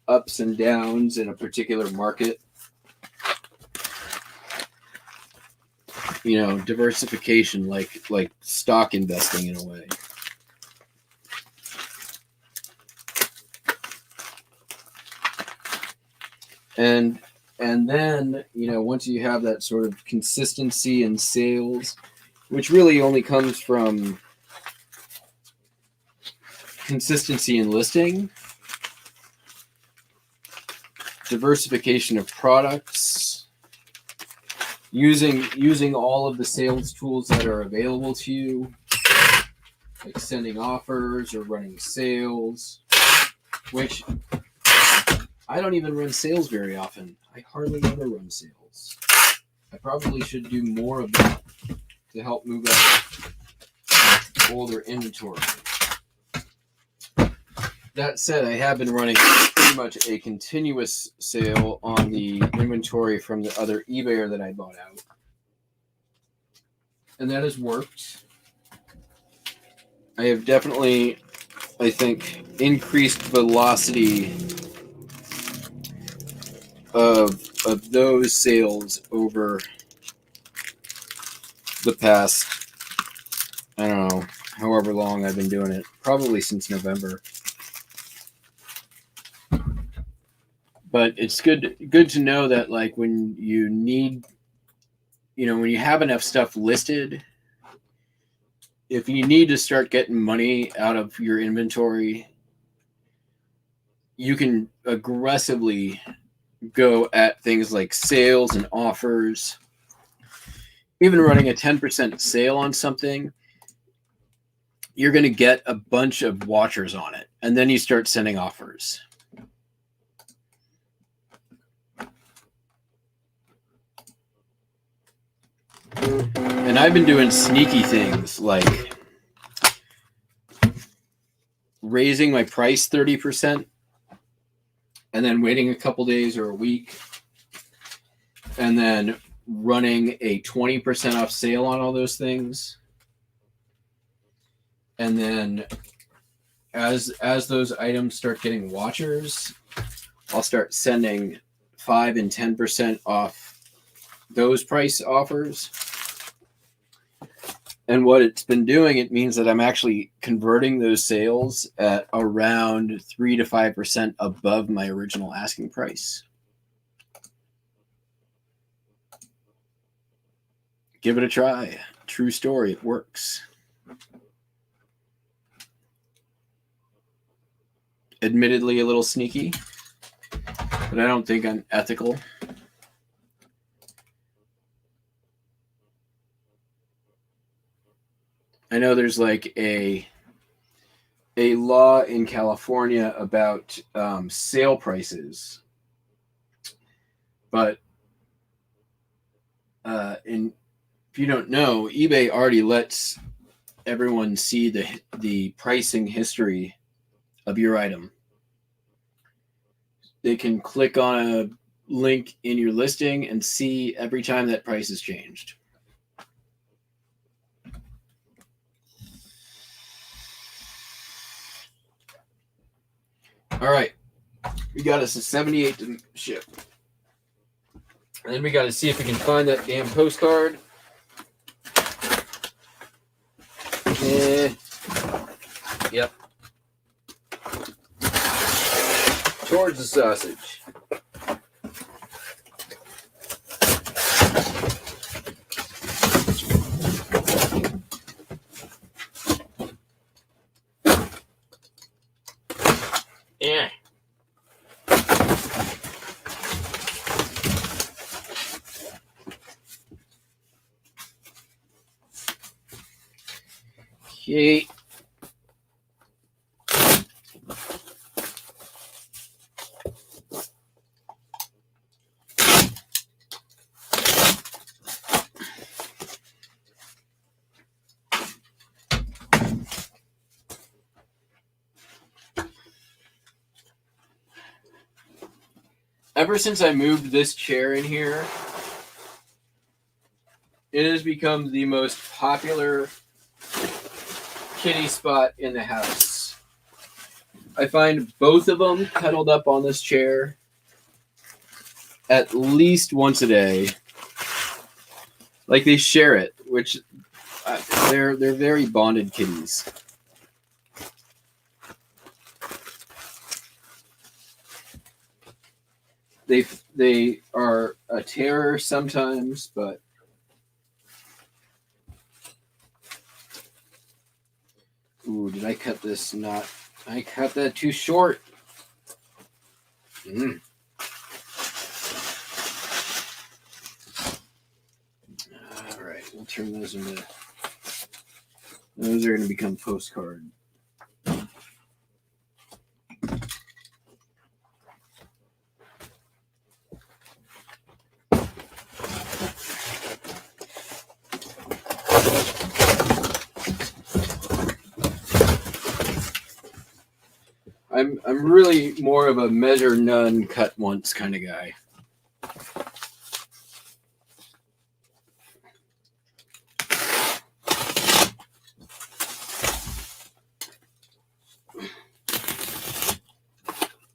ups and downs in a particular market. You know, diversification, like stock investing in a way. And then, you know, once you have that sort of consistency in sales, which really only comes from consistency in listing, diversification of products, using all of the sales tools that are available to you, like sending offers or running sales, which I don't even run sales very often. I hardly ever run sales. I probably should do more of that to help move out older inventory. That said, I have been running pretty much a continuous sale on the inventory from the other eBayer that I bought out. And that has worked. I have definitely, I think, increased velocity of those sales over the past, I don't know, however long I've been doing it. Probably since November. But it's good to know that, like, when you need, you know, when you have enough stuff listed, if you need to start getting money out of your inventory, you can aggressively go at things like sales and offers. Even running a 10% sale on something, you're going to get a bunch of watchers on it. And then you start sending offers. And I've been doing sneaky things like raising my price 30% and then waiting a couple days or a week and then running a 20% off sale on all those things. And then as those items start getting watchers, I'll start sending 5 and 10% off those price offers. And what it's been doing, it means that I'm actually converting those sales at around 3 to 5% above my original asking price. Give it a try. True story. It works. Admittedly, a little sneaky, but I don't think I'm ethical. I know there's like a law in California about sale prices, but if you don't know, eBay already lets everyone see the pricing history of your item. They can click on a link in your listing and see every time that price has changed. All right, we got us a 78 to ship. And then we got to see if we can find that damn postcard. Yep. Towards the sausage. Yeah. Okay. Ever since I moved this chair in here, it has become the most popular kitty spot in the house. I find both of them cuddled up on this chair at least once a day. Like they share it, which they're very bonded kitties. They are a terror sometimes, but ooh, did I cut this knot? I cut that too short. All right, we'll turn those into. Those are going to become postcard. I'm really more of a measure none, cut once kind of guy.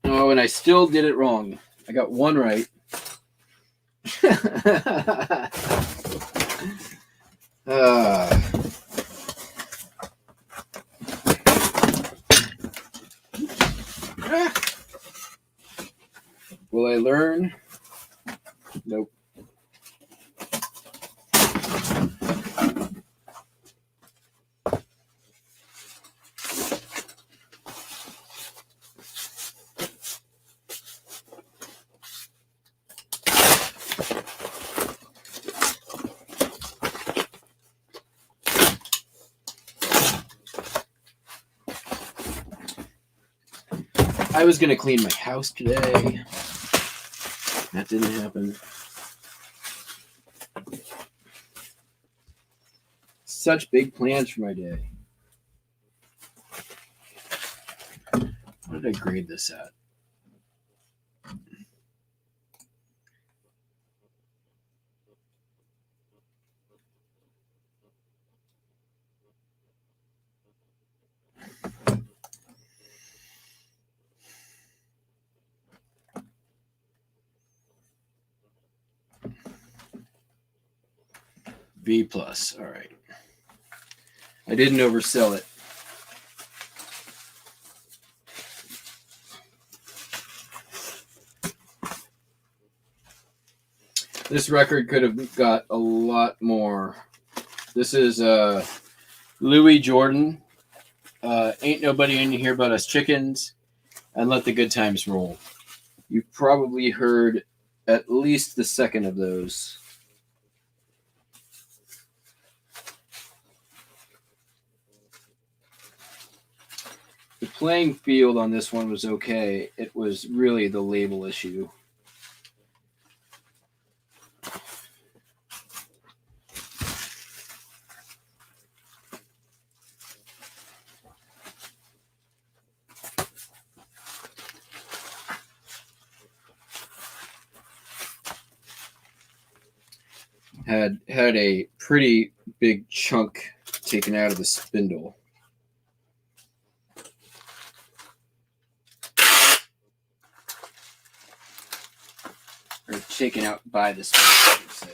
Oh, and I still did it wrong. I got one right. Will I learn? Nope. I was going to clean my house today. That didn't happen. such big plans for my day. What did I grade this at? B plus. All right. I didn't oversell it. This record could have got a lot more. This is Louis Jordan. Ain't Nobody in Here But Us Chickens, and Let the Good Times Roll. You've probably heard at least the second of those. The playing field on this one was okay. It was really the label issue. Had a pretty big chunk taken out of the spindle. Or taken out by the spindle, I should say.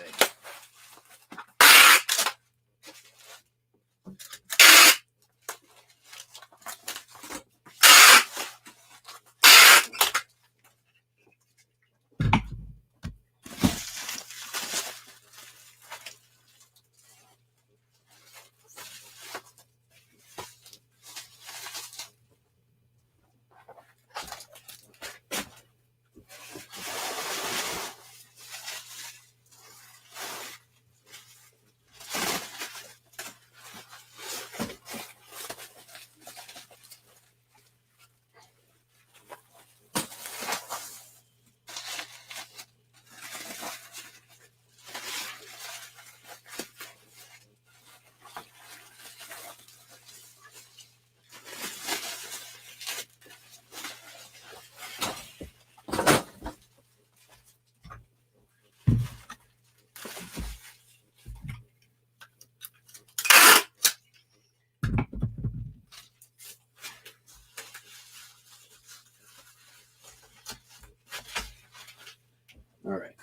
All right.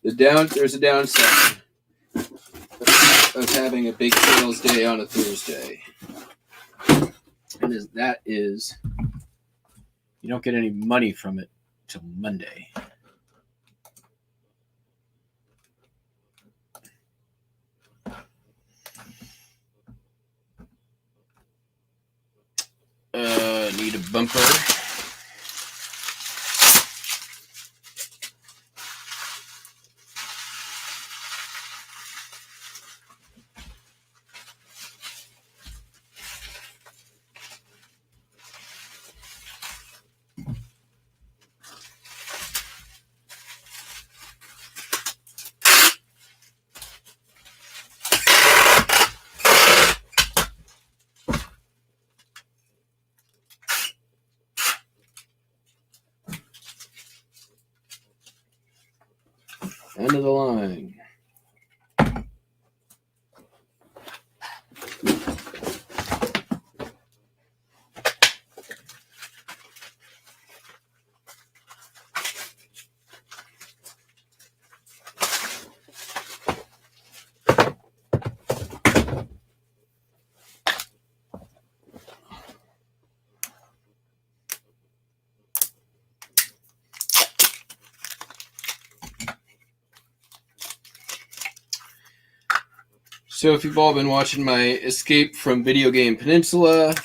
There's a downside of having a big sales day on a Thursday. And that is you don't get any money from it till Monday. Need a bumper. End of the line. So if you've all been watching my Escape from Video Game Peninsula,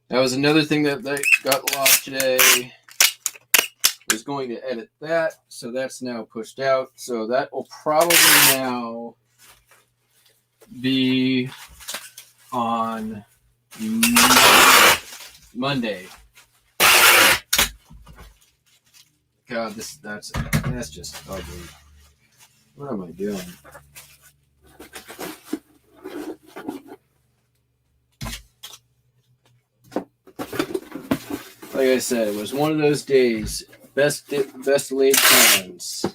that was another thing that got lost today. I was going to edit that, so that's now pushed out. So that will probably now be on Monday. God, that's just ugly. What am I doing? Like I said, it was one of those days. Best laid plans.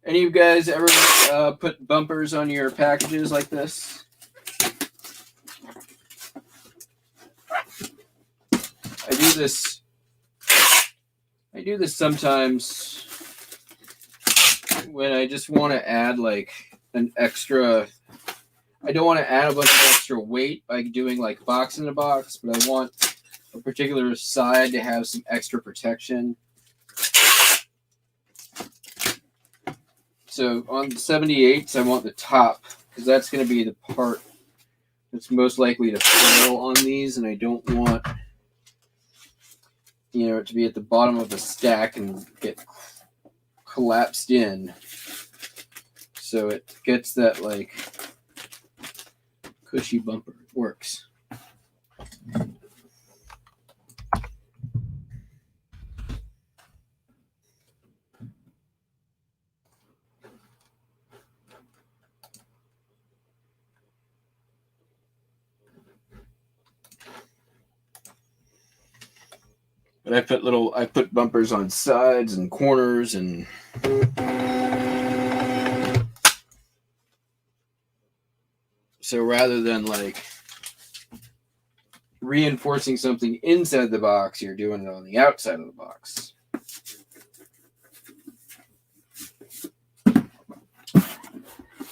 Any of you guys ever put bumpers on your packages like this? I do this sometimes when I just want to add like an extra. I don't want to add a bunch of extra weight by doing like box in a box, but I want a particular side to have some extra protection. So on the 78s, I want the top because that's going to be the part that's most likely to fail on these, and I don't want it to be at the bottom of the stack and get collapsed in. So it gets that like cushy bumper. It works. But I put bumpers on sides and corners and so rather than like reinforcing something inside the box, you're doing it on the outside of the box.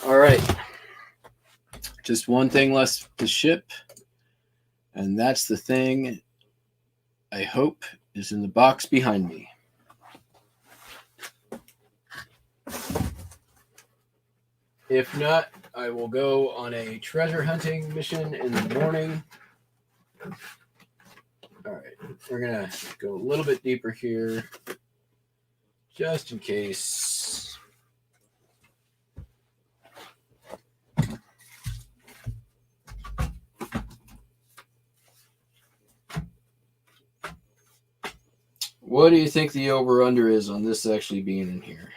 All right. Just one thing left to ship, and that's the thing I hope is in the box behind me. If not, I will go on a treasure hunting mission in the morning. All right, we're going to go a little bit deeper here, just in case. What do you think the over-under is on this actually being in here?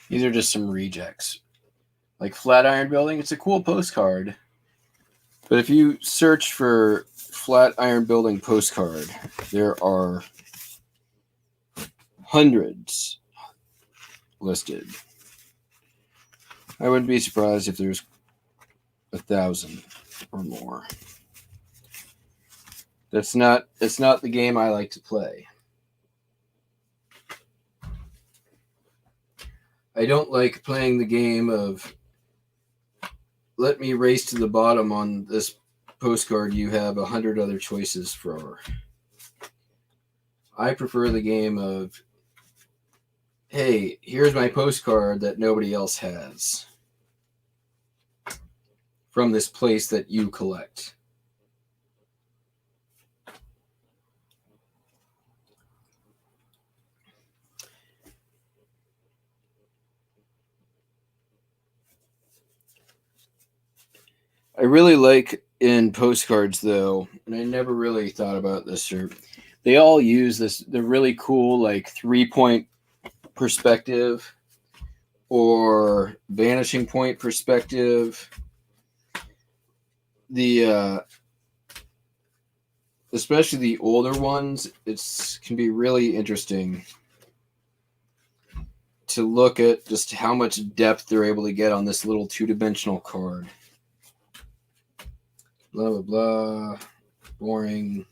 These are just some rejects. Like Flatiron Building, it's a cool postcard. But if you search for Flatiron Building postcard, there are hundreds listed. I wouldn't be surprised if there's 1,000 or more. It's not the game I like to play. I don't like playing the game of let me race to the bottom on this postcard you have 100 other choices for. I prefer the game of, hey, here's my postcard that nobody else has from this place that you collect. I really like in postcards though, and I never really thought about this. Or they all use this. The really cool like 3-point perspective or vanishing point perspective. The especially the older ones, can be really interesting to look at just how much depth they're able to get on this little 2-dimensional card. Blah blah blah. Boring.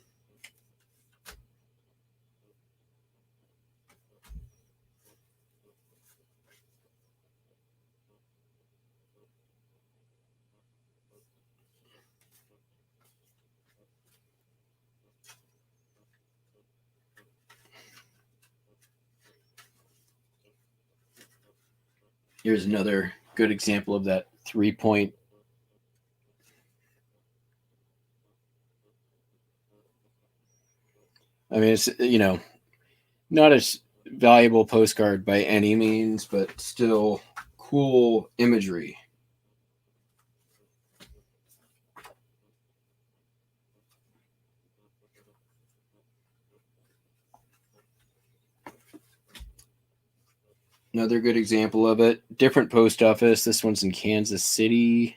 Here's another good example of that 3-point. I mean, it's, not as valuable postcard by any means, but still cool imagery. Another good example of it. Different post office. This one's in Kansas City.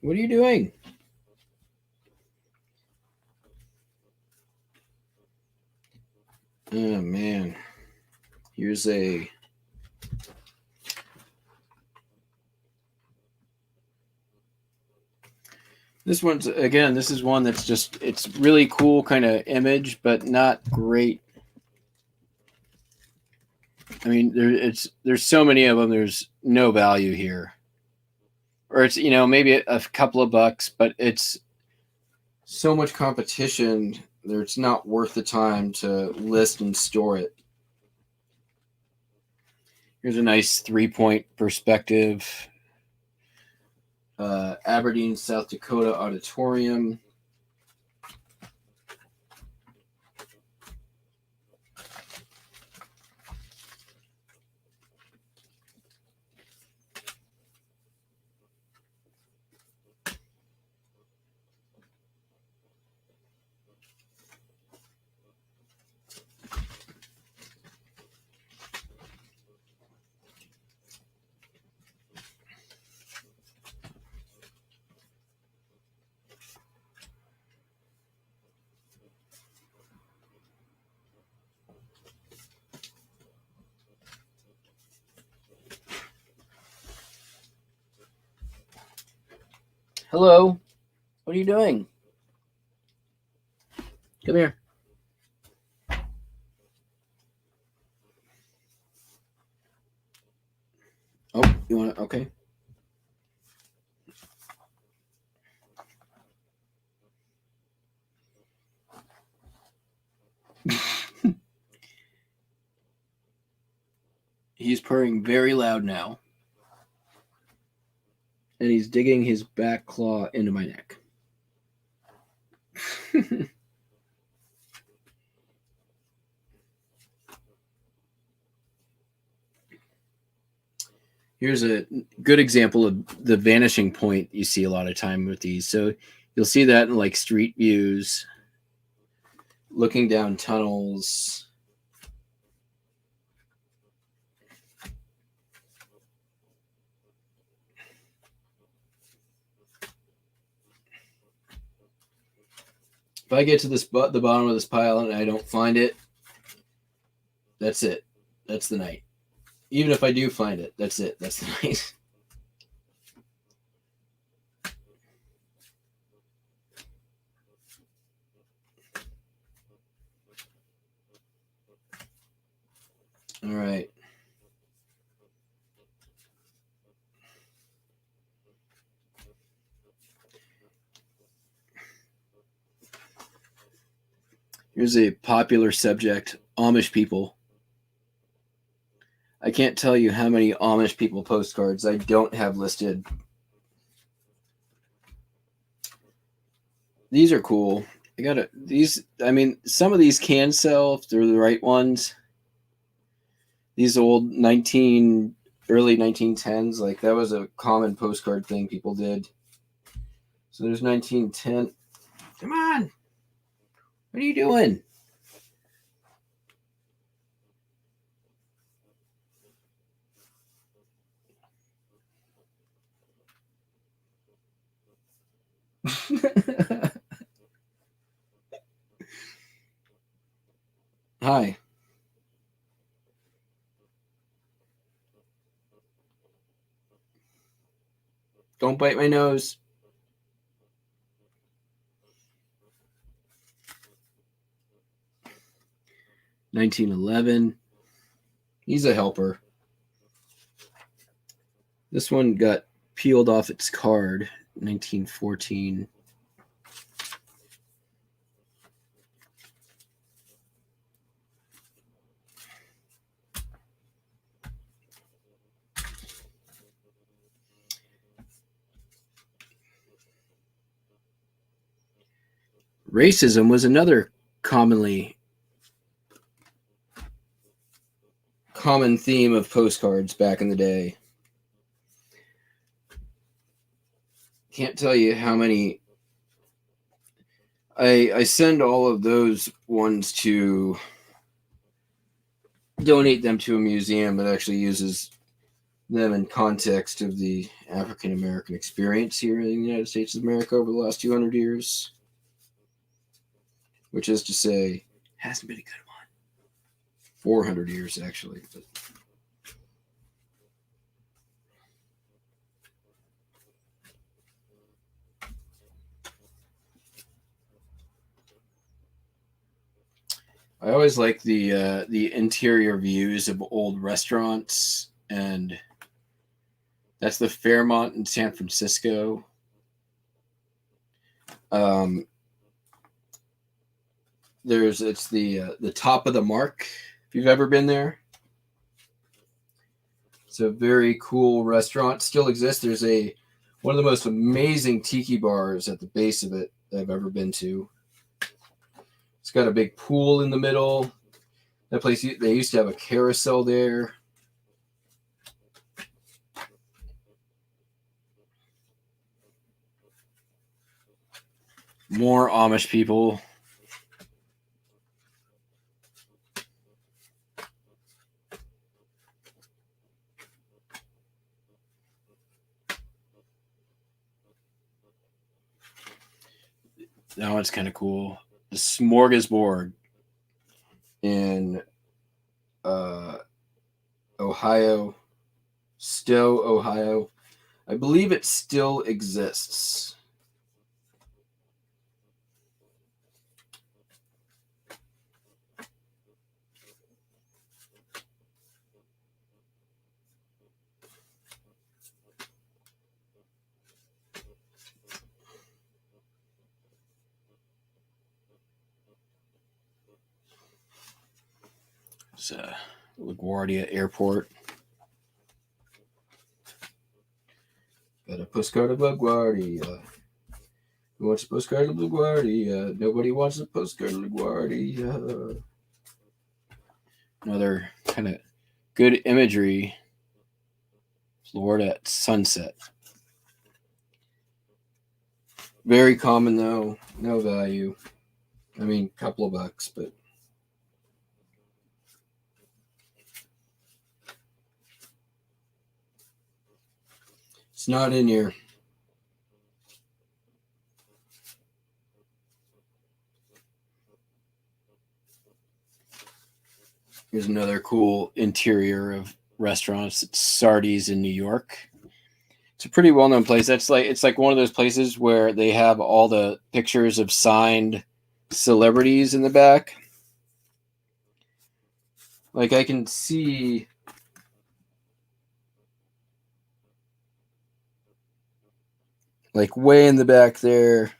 What are you doing? Oh, man. Here's a... This one's, again, this is one that's just, it's really cool kind of image, but not great. I mean, there's so many of them, there's no value here. Or it's, maybe a couple of bucks, but it's so much competition that it's not worth the time to list and store it. Here's a nice 3-point perspective. Aberdeen, South Dakota Auditorium. Hello. What are you doing? Come here. Oh, you want to? Okay. He's purring very loud now. And he's digging his back claw into my neck. Here's a good example of the vanishing point you see a lot of time with these. So you'll see that in like street views, looking down tunnels. If I get to the bottom of this pile and I don't find it, that's it. That's the night. Even if I do find it, that's it. That's the night. All right. Here's a popular subject: Amish people. I can't tell you how many Amish people postcards I don't have listed. These are cool. I mean, some of these can sell if they're the right ones. These old early 1910s, like that was a common postcard thing people did. So there's 1910. Come on. What are you doing? Hi. Don't bite my nose. $19.11. He's a helper. This one got peeled off its card. 1914. Racism was another common theme of postcards back in the day. Can't tell you how many. I send all of those ones to donate them to a museum that actually uses them in context of the African American experience here in the United States of America over the last 200 years. Which is to say, hasn't been a good one. 400 years, actually. But I always like the interior views of old restaurants, and that's the Fairmont in San Francisco. It's the Top of the Mark. If you've ever been there, it's a very cool restaurant. Still exists. There's one of the most amazing tiki bars at the base of it that I've ever been to. It's got a big pool in the middle. That place, they used to have a carousel there. More Amish people. That one's kind of cool. The Smorgasbord in Ohio, Stowe, Ohio. I believe it still exists. It's LaGuardia Airport. Got a postcard of LaGuardia. Who wants a postcard of LaGuardia? Nobody wants a postcard of LaGuardia. Another kind of good imagery. Florida at sunset. Very common though. No value. I mean, a couple of bucks, but it's not in here. Here's another cool interior of restaurants. It's Sardi's in New York. It's a pretty well-known place. It's like one of those places where they have all the pictures of signed celebrities in the back. Like I can see like way in the back there.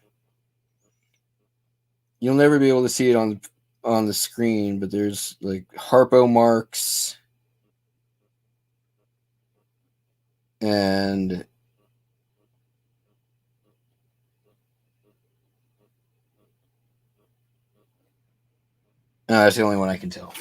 You'll never be able to see it on on the screen, but there's like Harpo marks and that's the only one I can tell.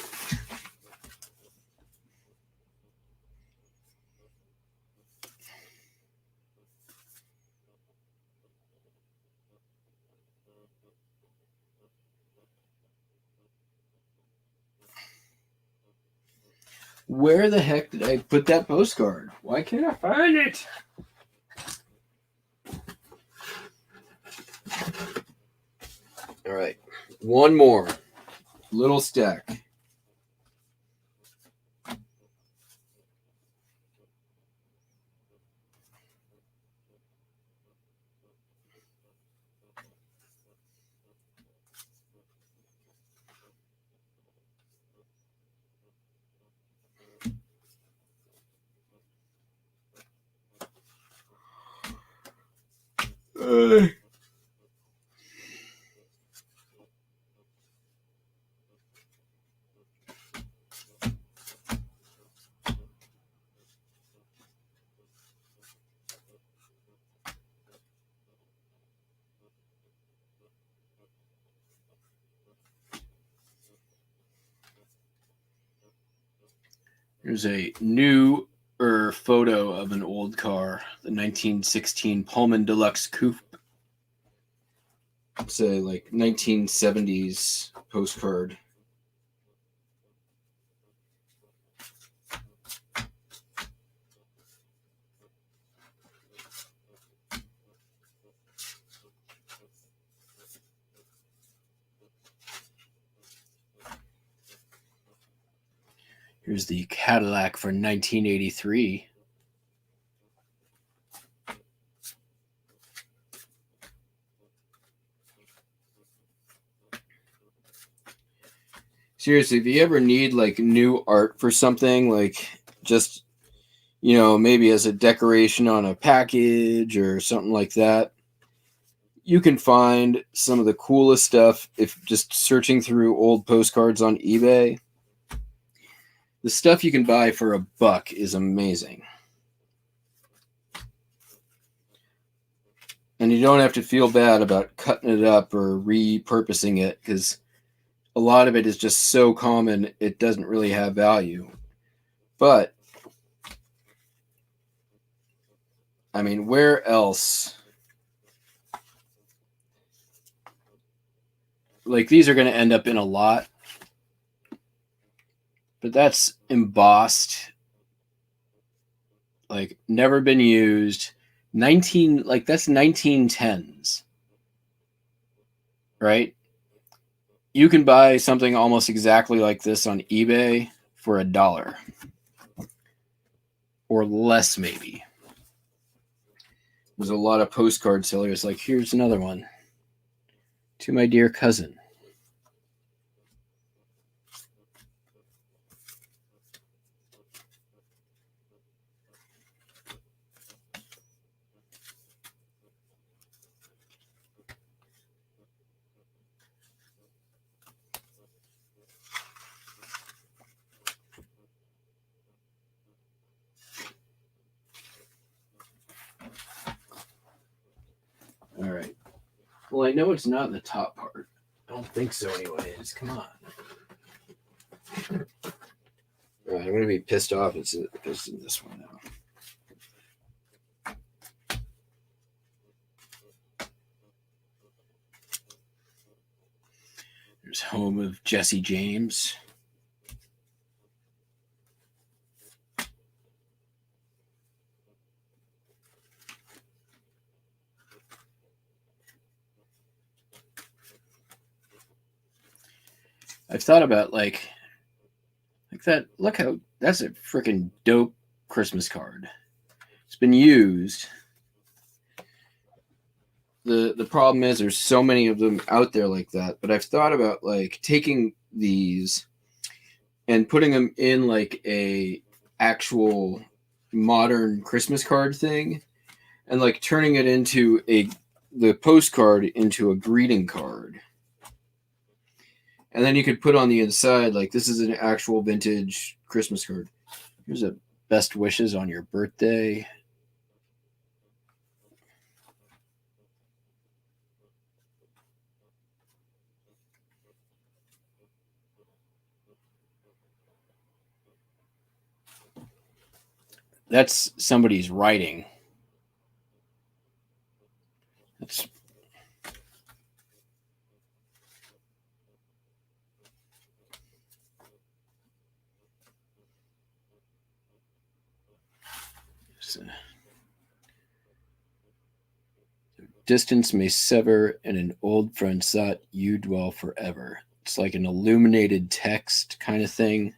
Where the heck did I put that postcard? Why can't I find it? All right. One more. Little stack. There's a newer photo of an old car, the 1916 Pullman Deluxe Coupe. It's a like 1970s postcard. Here's the Cadillac for 1983. Seriously, if you ever need like new art for something, like just, maybe as a decoration on a package or something like that, you can find some of the coolest stuff if just searching through old postcards on eBay. The stuff you can buy for $1 is amazing. And you don't have to feel bad about cutting it up or repurposing it, because a lot of it is just so common it doesn't really have value. But, I mean, where else? Like, these are going to end up in a lot. But that's embossed, like never been used. That's 1910s, right? You can buy something almost exactly like this on eBay for $1 or less, maybe. There's a lot of postcard sellers like, here's another one. To my dear cousin. All right. Well, I know it's not in the top part. I don't think so anyways. Come on. All right, I'm going to be pissed off it's in this one now. There's home of Jesse James. I've thought about like that. Look how that's a freaking dope Christmas card. It's been used. The problem is there's so many of them out there like that. But I've thought about like taking these and putting them in like a actual modern Christmas card thing, and like turning it into the postcard into a greeting card. And then you could put on the inside, like, this is an actual vintage Christmas card. Here's a best wishes on your birthday. That's somebody's writing. That's distance may sever, and an old friend thought you dwell forever. It's like an illuminated text kind of thing.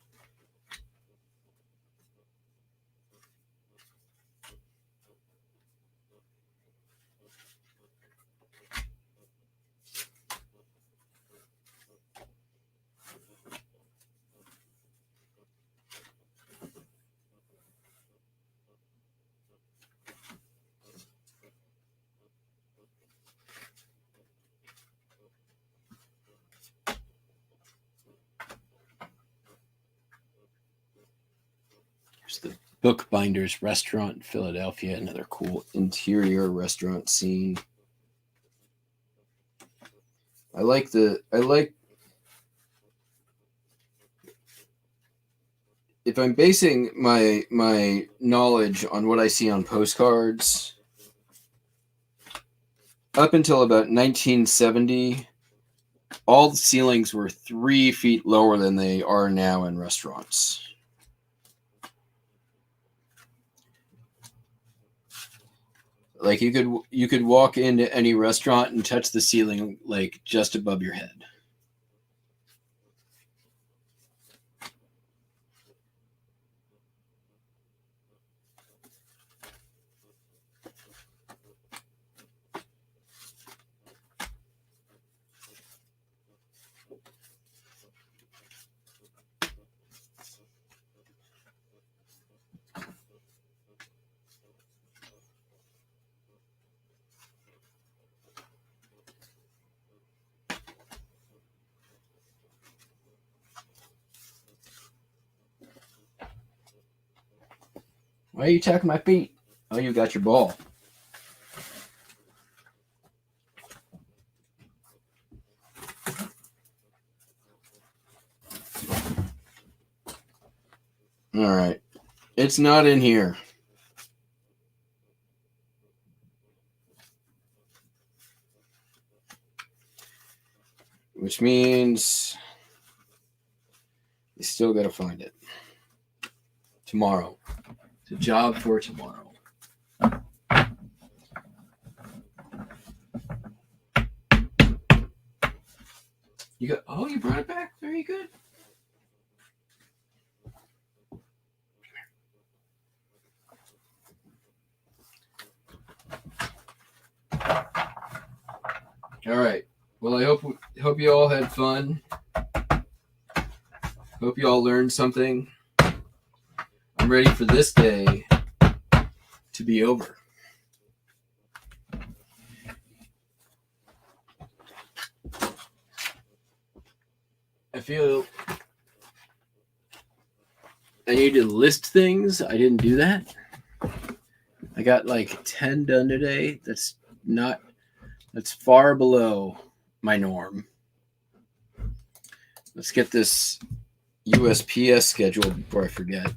Here's the Bookbinder's Restaurant in Philadelphia, another cool interior restaurant scene. I like if I'm basing my knowledge on what I see on postcards, up until about 1970, all the ceilings were 3 feet lower than they are now in restaurants. Like you could walk into any restaurant and touch the ceiling like just above your head. Why are you attacking my feet? Oh, you got your ball. All right. It's not in here. Which means you still got to find it. Tomorrow. It's a job for tomorrow. You brought it back. Very good. All right. Well, I hope you all had fun. Hope you all learned something. I'm ready for this day to be over. I feel I need to list things. I didn't do that. I got like 10 done today. That's far below my norm. Let's get this USPS scheduled before I forget.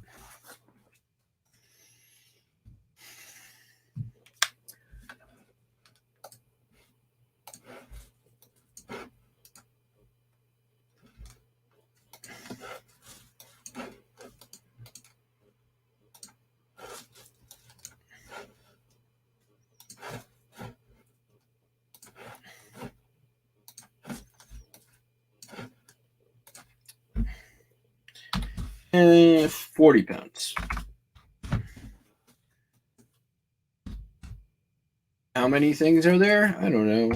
And 40 pounds. How many things are there? I don't know.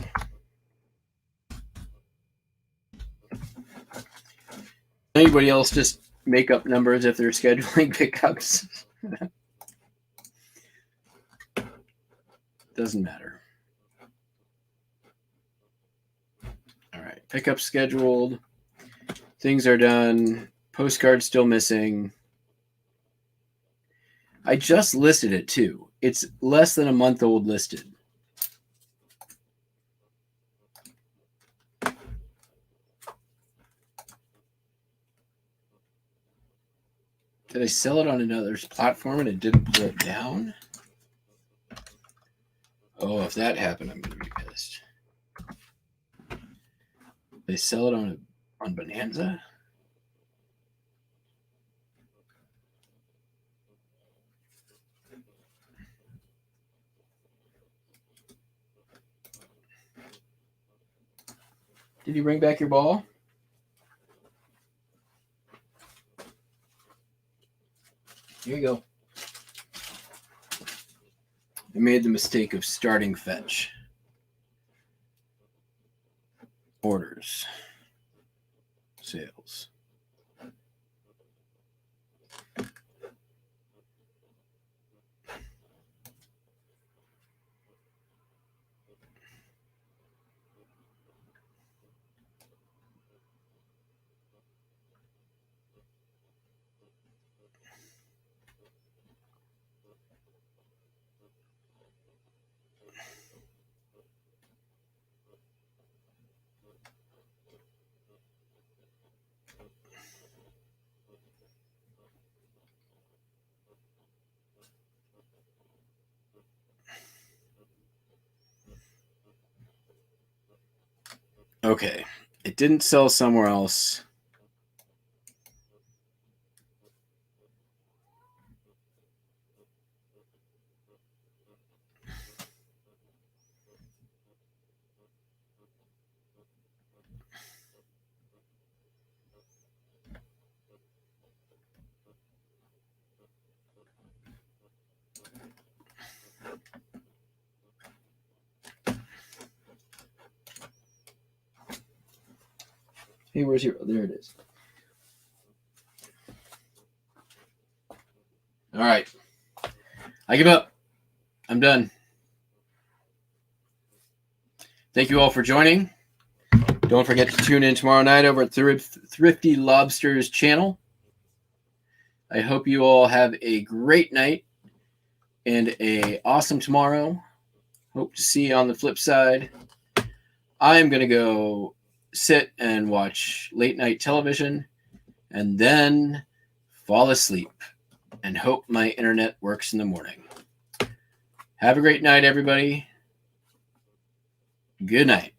Anybody else just make up numbers if they're scheduling pickups? Doesn't matter. All right, pickup scheduled. Things are done. Postcard still missing. I just listed it too. It's less than a month old listed. Did I sell it on another platform and it didn't pull it down? Oh, if that happened, I'm going to be pissed. They sell it on Bonanza? Did you bring back your ball? Here you go. I made the mistake of starting fetch. Orders. Sales. Okay. It didn't sell somewhere else. Hey, where's your... There it is. All right. I give up. I'm done. Thank you all for joining. Don't forget to tune in tomorrow night over at Thrifty Lobster's channel. I hope you all have a great night and a awesome tomorrow. Hope to see you on the flip side. I'm going to go sit and watch late night television and then fall asleep and hope my internet works in the morning. Have a great night, everybody. Good night.